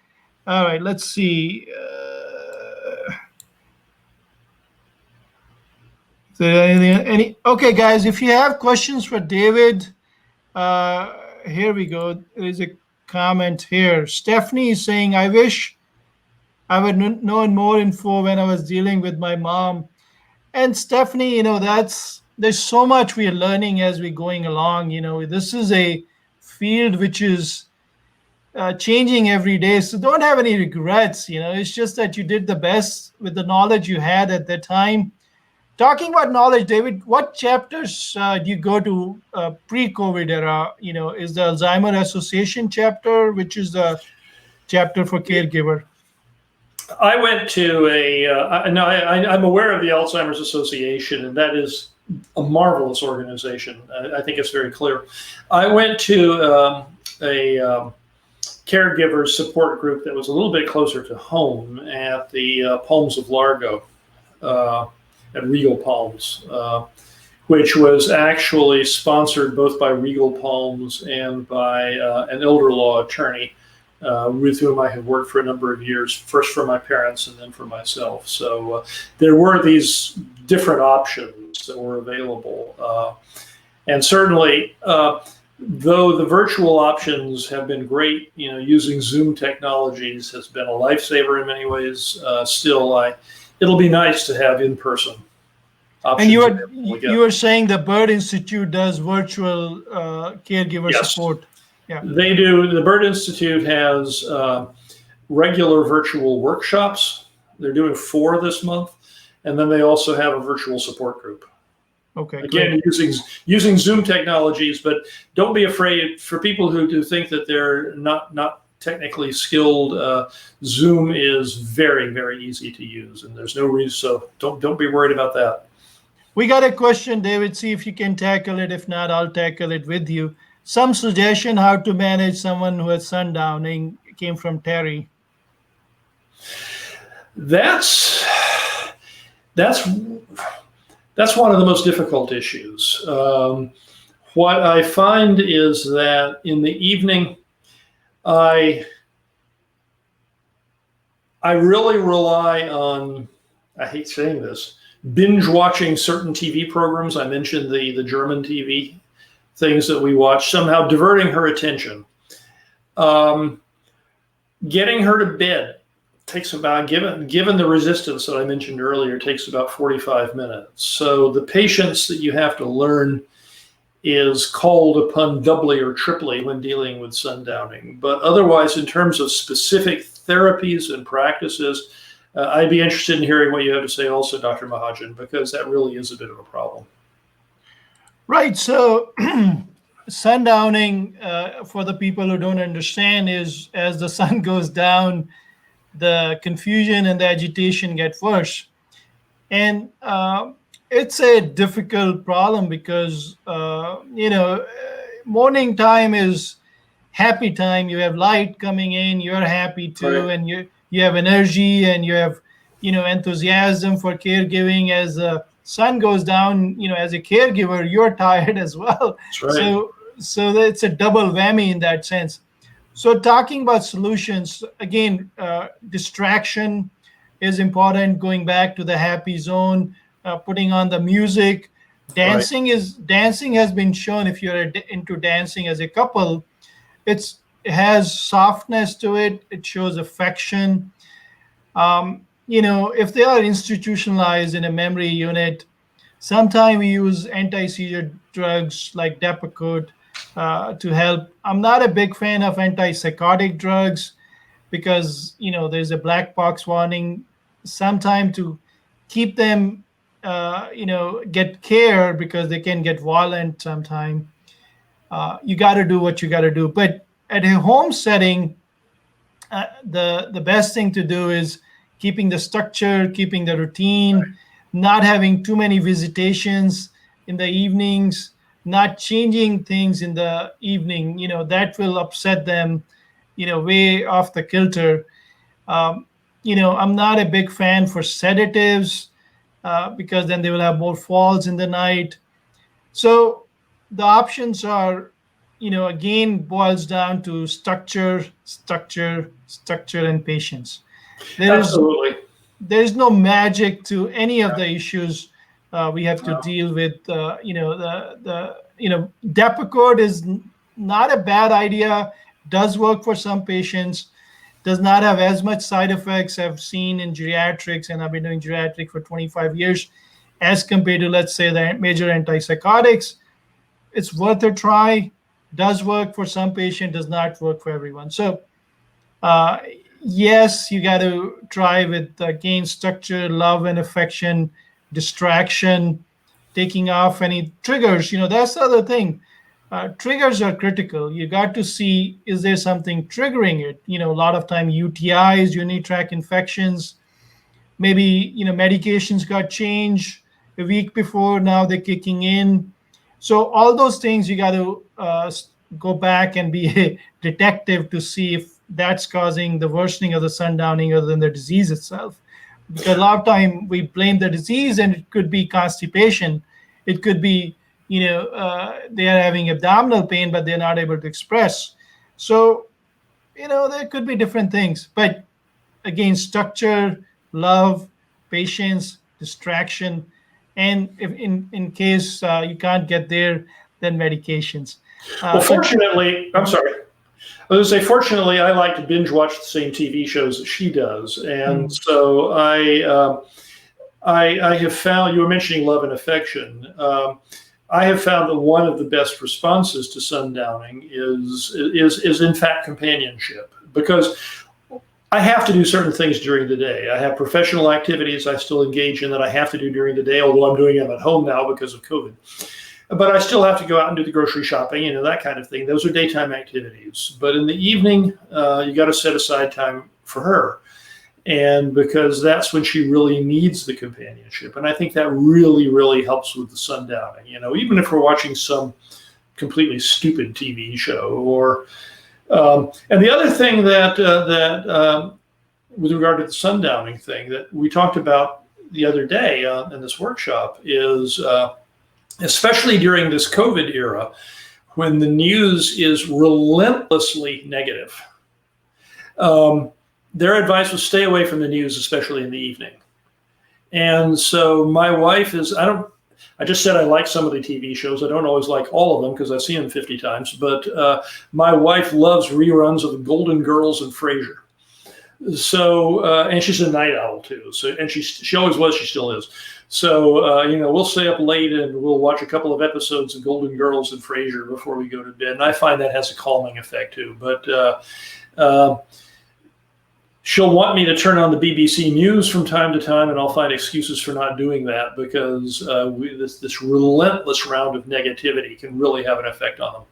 All right, let's see. Is there any? Okay, guys, if you have questions for David, here we go. There's a comment here. Stephanie is saying, I wish I would known more info when I was dealing with my mom. And Stephanie, there's so much we are learning as we're going along. This is a field which is changing every day. So don't have any regrets. It's just that you did the best with the knowledge you had at that time. Talking about knowledge, David, what chapters do you go to pre-COVID era? Is the Alzheimer Association chapter, which is the chapter for caregiver? I went to I'm aware of the Alzheimer's Association, and that is a marvelous organization. I think it's very clear. I went to a caregiver support group that was a little bit closer to home at the Palms of Largo, at Regal Palms, which was actually sponsored both by Regal Palms and by an elder law attorney with whom I had worked for a number of years, first for my parents and then for myself. So there were these different options that were available. And certainly, though the virtual options have been great, using Zoom technologies has been a lifesaver in many ways. It'll be nice to have in-person options. And you were saying the Bird Institute does virtual caregiver Yes. support. Yeah. They do. The Bird Institute has regular virtual workshops. They're doing 4 this month, and then they also have a virtual support group. Okay. Again, using Zoom technologies, but don't be afraid. For people who think that they're not technically skilled, Zoom is very, very easy to use, and there's no reason. So don't be worried about that. We got a question, David. See if you can tackle it. If not, I'll tackle it with you. Some suggestion how to manage someone who has sundowning came from Terry. That's one of the most difficult issues. What I find is that in the evening, I really rely on, I hate saying this, binge watching certain TV programs. I mentioned the German TV things that we watch, somehow diverting her attention. Getting her to bed takes about, given the resistance that I mentioned earlier, takes about 45 minutes. So the patience that you have to learn is called upon doubly or triply when dealing with sundowning. But otherwise, in terms of specific therapies and practices, I'd be interested in hearing what you have to say also, Dr. Mahajan, because that really is a bit of a problem. Right. So sundowning, for the people who don't understand, is as the sun goes down, the confusion and the agitation get worse. And it's a difficult problem because, morning time is happy time. You have light coming in, you're happy too, Right. and you have energy and you have enthusiasm for caregiving. As the sun goes down, as a caregiver, you're tired as well. That's right. So it's a double whammy in that sense. So talking about solutions again, distraction is important. Going back to the happy zone, putting on the music. Right. Dancing has been shown, if you're into dancing as a couple, it has softness to it. It shows affection. If they are institutionalized in a memory unit, sometimes we use anti-seizure drugs like Depakote to help. I'm not a big fan of antipsychotic drugs because there's a black box warning. Sometimes to keep them, get care because they can get violent. Sometime you got to do what you got to do. But at a home setting, the best thing to do is keeping the structure, keeping the routine, not having too many visitations in the evenings, not changing things in the evening. That will upset them, way off the kilter. I'm not a big fan for sedatives because then they will have more falls in the night. So the options are, again, boils down to structure, structure, structure, and patience. There is Absolutely. there's no magic to any of the issues we have to deal with. Depakote is not a bad idea. Does work for some patients. Does not have as much side effects I've seen in geriatrics, and I've been doing geriatric for 25 years, as compared to, let's say, the major antipsychotics. It's worth a try. Does work for some patient, does not work for everyone. So yes, you got to try with gain structure, love and affection, distraction, taking off any triggers. That's the other thing. Triggers are critical. You got to see, is there something triggering it? A lot of time UTIs, urinary tract infections, maybe medications got changed a week before, now they're kicking in. So all those things you got to go back and be a detective to see if that's causing the worsening of the sundowning other than the disease itself. Because a lot of time we blame the disease, and it could be constipation. It could be, they are having abdominal pain, but they're not able to express. So, there could be different things. But again, structure, love, patience, distraction, and if in case you can't get there, then medications. Well, But fortunately, I'm sorry. I was going to say, fortunately, I like to binge watch the same TV shows that she does, and so I have found, you were mentioning love and affection. I have found that one of the best responses to sundowning is in fact companionship, because I have to do certain things during the day. I have professional activities I still engage in that I have to do during the day, although I'm doing them at home now because of COVID. But I still have to go out and do the grocery shopping, that kind of thing. Those are daytime activities. But in the evening, you got to set aside time for her. And because that's when she really needs the companionship. And I think that really, really helps with the sundowning. Even if we're watching some completely stupid TV show or and the other thing that with regard to the sundowning thing that we talked about the other day in this workshop is especially during this COVID era, when the news is relentlessly negative, their advice was stay away from the news, especially in the evening. And so my wife I just said I like some of the TV shows. I don't always like all of them because I've seen them 50 times. But my wife loves reruns of The Golden Girls and Frasier. So, and she's a night owl too. So, and she always was. She still is. So, we'll stay up late and we'll watch a couple of episodes of Golden Girls and Frasier before we go to bed. And I find that has a calming effect too. But she'll want me to turn on the BBC News from time to time, and I'll find excuses for not doing that because this relentless round of negativity can really have an effect on them.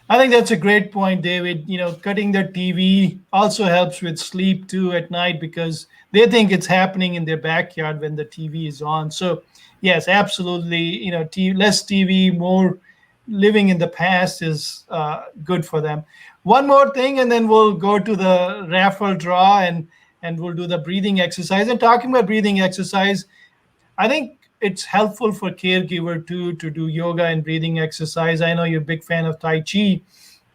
I think that's a great point, David. Cutting the TV also helps with sleep too at night because they think it's happening in their backyard when the TV is on. So yes, absolutely. Less TV, more living in the past is good for them. One more thing, and then we'll go to the raffle draw. And and we'll do the breathing exercise. And talking about breathing exercise, I think it's helpful for caregiver too to do yoga and breathing exercise. I know you're a big fan of Tai Chi,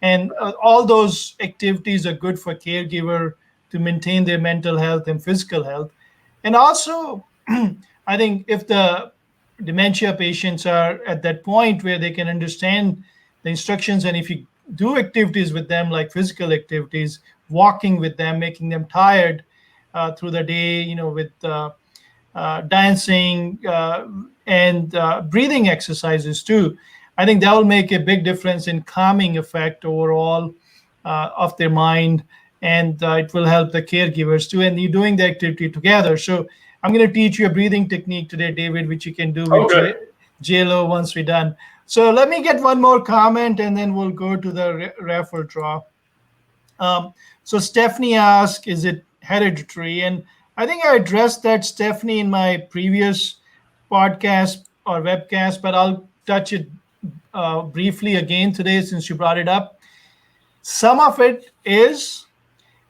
and all those activities are good for caregiver to maintain their mental health and physical health. And also, I think if the dementia patients are at that point where they can understand the instructions, and if you do activities with them like physical activities, walking with them, making them tired through the day, with dancing and breathing exercises too. I think that will make a big difference in calming effect overall of their mind, and it will help the caregivers too. And you're doing the activity together. So I'm going to teach you a breathing technique today, David, which you can do with Okay. JLo once we're done. So let me get one more comment, and then we'll go to the raffle draw. So Stephanie asked, is it hereditary? And I think I addressed that, Stephanie, in my previous podcast or webcast, but I'll touch it briefly again today since you brought it up. Some of it is,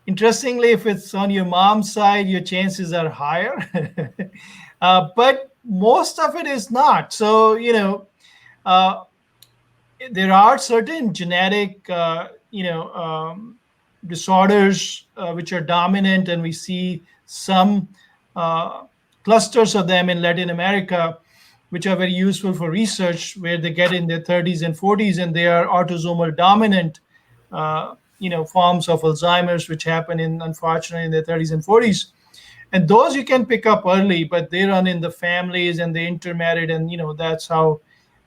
interestingly, if it's on your mom's side, your chances are higher. But most of it is not. So, uh, there are certain genetic, disorders which are dominant, and we see some clusters of them in Latin America, which are very useful for research, where they get in their 30s and 40s, and they are autosomal dominant, forms of Alzheimer's, which happen unfortunately in their 30s and 40s. And those you can pick up early, but they run in the families and they intermarried, and that's how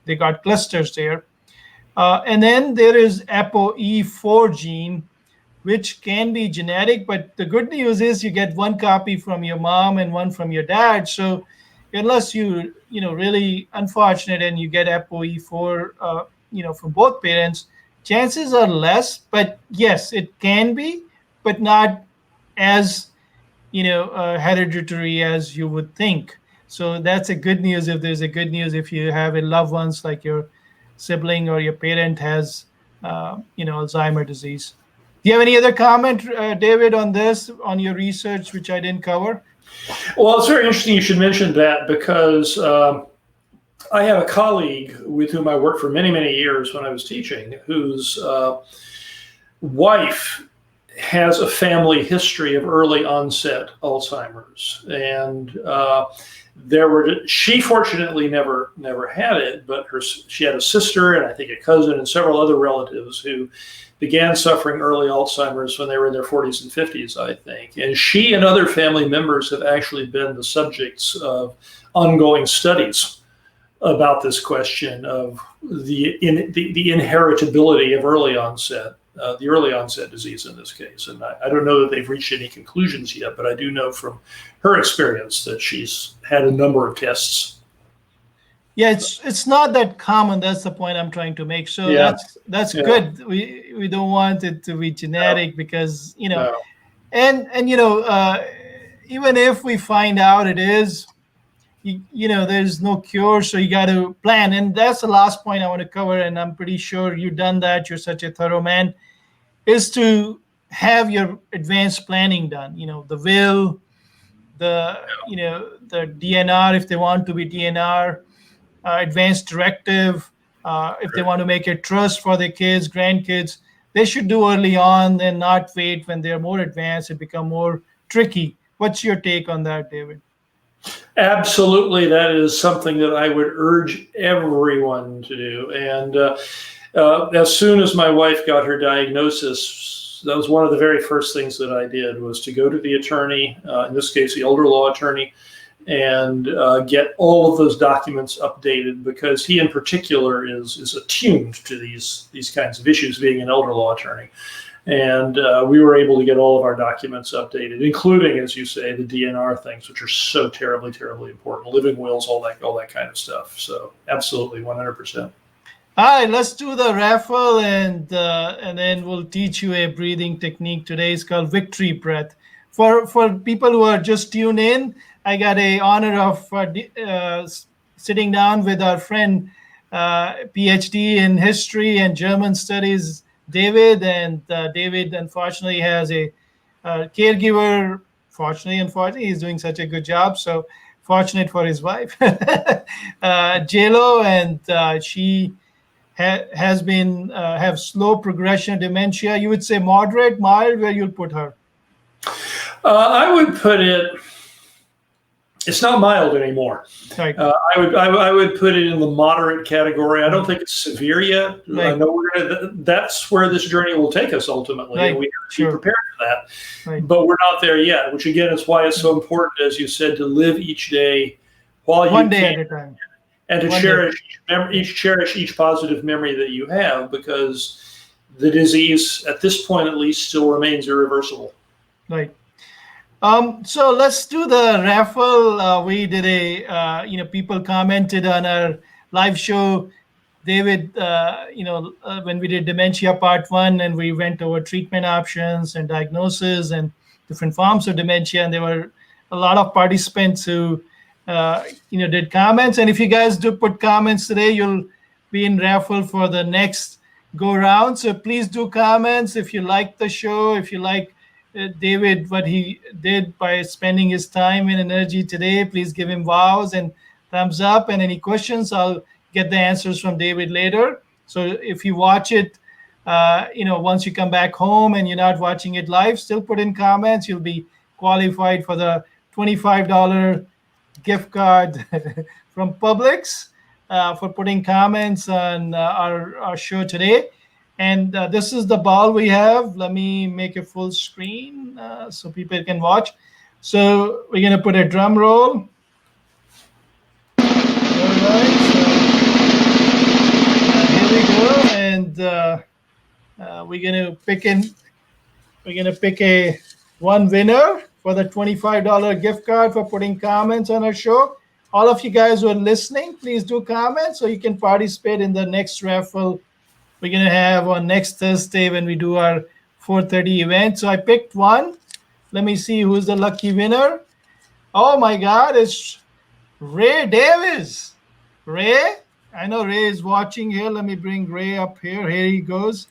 they got clusters there. And then there is ApoE4 gene, which can be genetic, but the good news is you get one copy from your mom and one from your dad. So unless really unfortunate and you get ApoE4, from both parents, chances are less. But yes, it can be, but not as hereditary as you would think. So that's a good news. If there's a good news, if you have a loved ones like your sibling or your parent has, Alzheimer disease. Do you have any other comment, David, on this, on your research, which I didn't cover? Well, it's very interesting you should mention that because I have a colleague with whom I worked for many, many years when I was teaching, whose wife has a family history of early onset Alzheimer's, and she fortunately never had it, but she had a sister and I think a cousin and several other relatives who began suffering early Alzheimer's when they were in their 40s and 50s, I think. And she and other family members have actually been the subjects of ongoing studies about this question of the inheritability of early onset. The early onset disease in this case. And I don't know that they've reached any conclusions yet, but I do know from her experience that she's had a number of tests. Yeah, it's not that common. That's the point I'm trying to make. So Yeah. that's Yeah. good. We don't want it to be genetic because, No. and even if we find out it is, there's no cure, so you got to plan. And that's the last point I want to cover, and I'm pretty sure you've done that. You're such a thorough man. Is to have your advanced planning done. The will, the DNR if they want to be DNR, advanced directive. If they want to make a trust for their kids, grandkids, they should do early on and not wait when they're more advanced. It become more tricky. What's your take on that, David? Absolutely, that is something that I would urge everyone to do. And as soon as my wife got her diagnosis, that was one of the very first things that I did was to go to the attorney, in this case, the elder law attorney, and get all of those documents updated because he in particular is attuned to these kinds of issues, being an elder law attorney. And we were able to get all of our documents updated, including, as you say, the DNR things, which are so terribly, terribly important. Living wills, all that kind of stuff. So absolutely, 100%. All right, let's do the raffle, and then we'll teach you a breathing technique today. It's called Victory Breath. For people who are just tuned in, I got a honor of sitting down with our friend, PhD in history and German studies, David. And David, unfortunately, has a caregiver fortunately, unfortunately, he's doing such a good job. So fortunate for his wife, JLo, and she has been have slow progression of dementia. You would say moderate, mild. Where you'll put her? I would put it. It's not mild anymore. Right. I would put it in the moderate category. I don't think it's severe yet. Right. I know that's where this journey will take us ultimately. Right. And we have to be prepared for that. Right. But we're not there yet, which again is why it's so important, as you said, to live each day while you one day can, at a time, and to cherish each positive memory that you have, because the disease at this point at least still remains irreversible. Right. So let's do the raffle. We did a, people commented on our live show, David, when we did Dementia Part 1, and we went over treatment options and diagnosis and different forms of dementia. And there were a lot of participants who, did comments. And if you guys do put comments today, you'll be in raffle for the next go round. So please do comments if you like the show, if you like David, what he did by spending his time and energy today. Please give him wows and thumbs up. And any questions, I'll get the answers from David later. So if you watch it, once you come back home and you're not watching it live, still put in comments. You'll be qualified for the $25 gift card from Publix for putting comments on our show today. And this is the ball we have. Let me make a full screen so people can watch. So we're going to put a drum roll. All right. So here we go. And we're going to pick a one winner for the $25 gift card for putting comments on our show. All of you guys who are listening, please do comment so you can participate in the next raffle we're going to have on next Thursday when we do our 4:30 event. So I picked one. Let me see who's the lucky winner. Oh my God, it's Ray Davis. Ray, I know Ray is watching here. Let me bring Ray up here. Here he goes.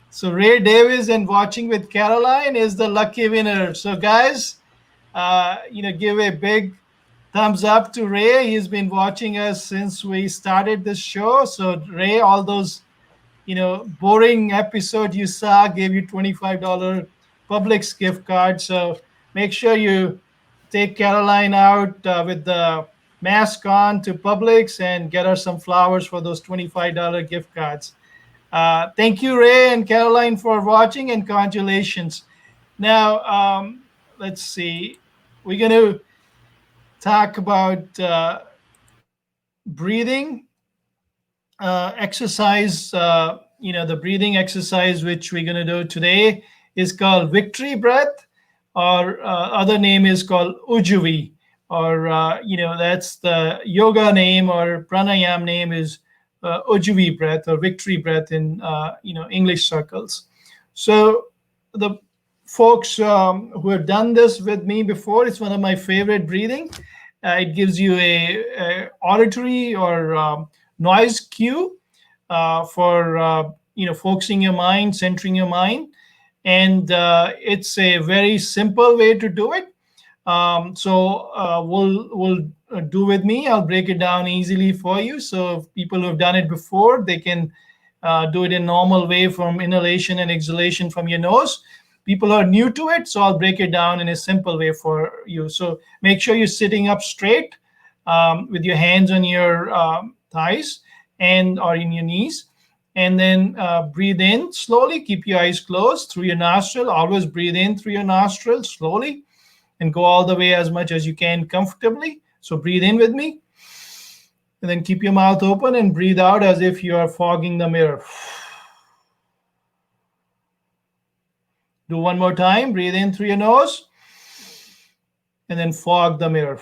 So Ray Davis and watching with Caroline is the lucky winner. So guys, give a big thumbs up to Ray. He's been watching us since we started this show. So Ray, all those boring episode you saw gave you $25 Publix gift card. So make sure you take Caroline out with the mask on to Publix and get her some flowers for those $25 gift cards. Thank you, Ray and Caroline, for watching, and congratulations. Now, let's see. We're going to talk about breathing exercise. The breathing exercise which we're going to do today is called victory breath, or other name is called Ujjayi, or that's the yoga name, or pranayam name is Ujjayi breath or victory breath in English circles. So the folks who have done this with me before, it's one of my favorite breathing. It gives you a auditory or noise cue for focusing your mind, centering your mind, and it's a very simple way to do it. So we'll do with me. I'll break it down easily for you. So people who have done it before, they can do it in normal way from inhalation and exhalation from your nose. People are new to it, so I'll break it down in a simple way for you. So make sure you're sitting up straight with your hands on your thighs or in your knees, and then breathe in slowly. Keep your eyes closed through your nostril. Always breathe in through your nostril slowly and go all the way as much as you can comfortably. So breathe in with me, and then keep your mouth open and breathe out as if you are fogging the mirror. Do one more time. Breathe in through your nose and then fog the mirror.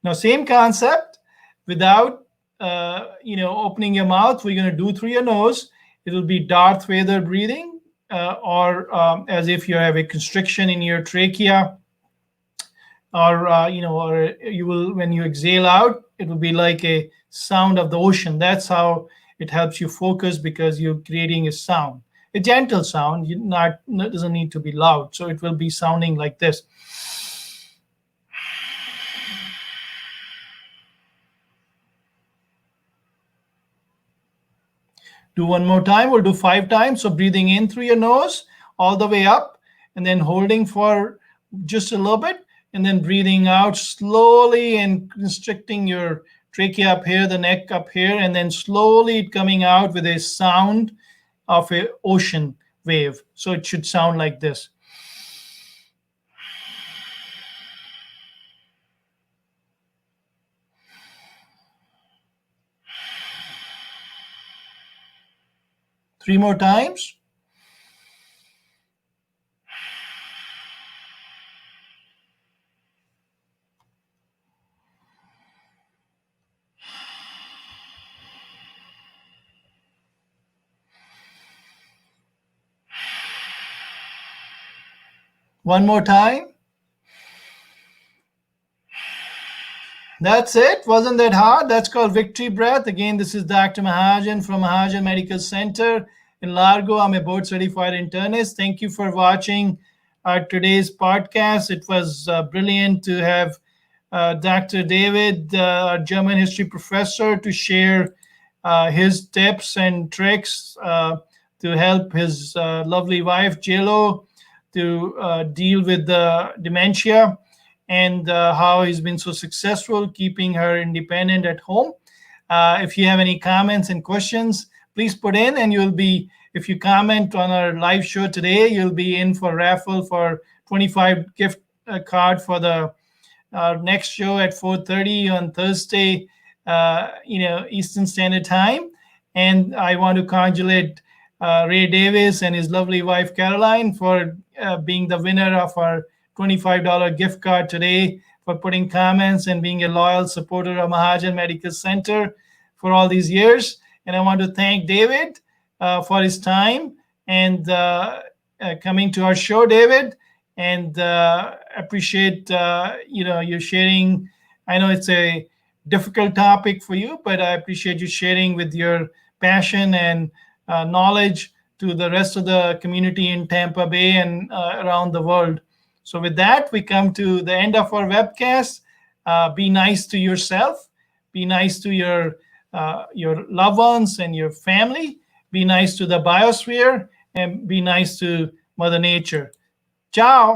Now, same concept without opening your mouth. We're going to do through your nose. It'll be Darth Vader breathing, or as if you have a constriction in your trachea, or you will, when you exhale out, it will be like a sound of the ocean. That's how it helps you focus, because you're creating a sound. a gentle sound. Doesn't need to be loud. So it will be sounding like this. Do one more time. We'll do 5 times. So breathing in through your nose all the way up, and then holding for just a little bit, and then breathing out slowly and constricting your trachea up here, the neck up here, and then slowly coming out with a sound of an ocean wave. So it should sound like this. Three more times. One more time. That's it. Wasn't that hard? That's called victory breath. Again, this is Dr. Mahajan from Mahajan Medical Center in Largo. I'm a board certified internist. Thank you for watching today's podcast. It was brilliant to have Dr. David, our German history professor, to share his tips and tricks to help his lovely wife, JLo, to deal with the dementia, and how he's been so successful keeping her independent at home. If you have any comments and questions, please put in, and if you comment on our live show today, you'll be in for raffle for 25 gift card for the next show at 4:30 on Thursday, Eastern Standard Time. And I want to congratulate Ray Davis and his lovely wife Caroline for being the winner of our $25 gift card today, for putting comments and being a loyal supporter of Mahajan Medical Center for all these years. And I want to thank David for his time and coming to our show, David. And appreciate you sharing. I know it's a difficult topic for you, but I appreciate you sharing with your passion and knowledge to the rest of the community in Tampa Bay and around the world. So with that, we come to the end of our webcast. Be nice to yourself. Be nice to your loved ones and your family. Be nice to the biosphere, and be nice to Mother Nature. Ciao.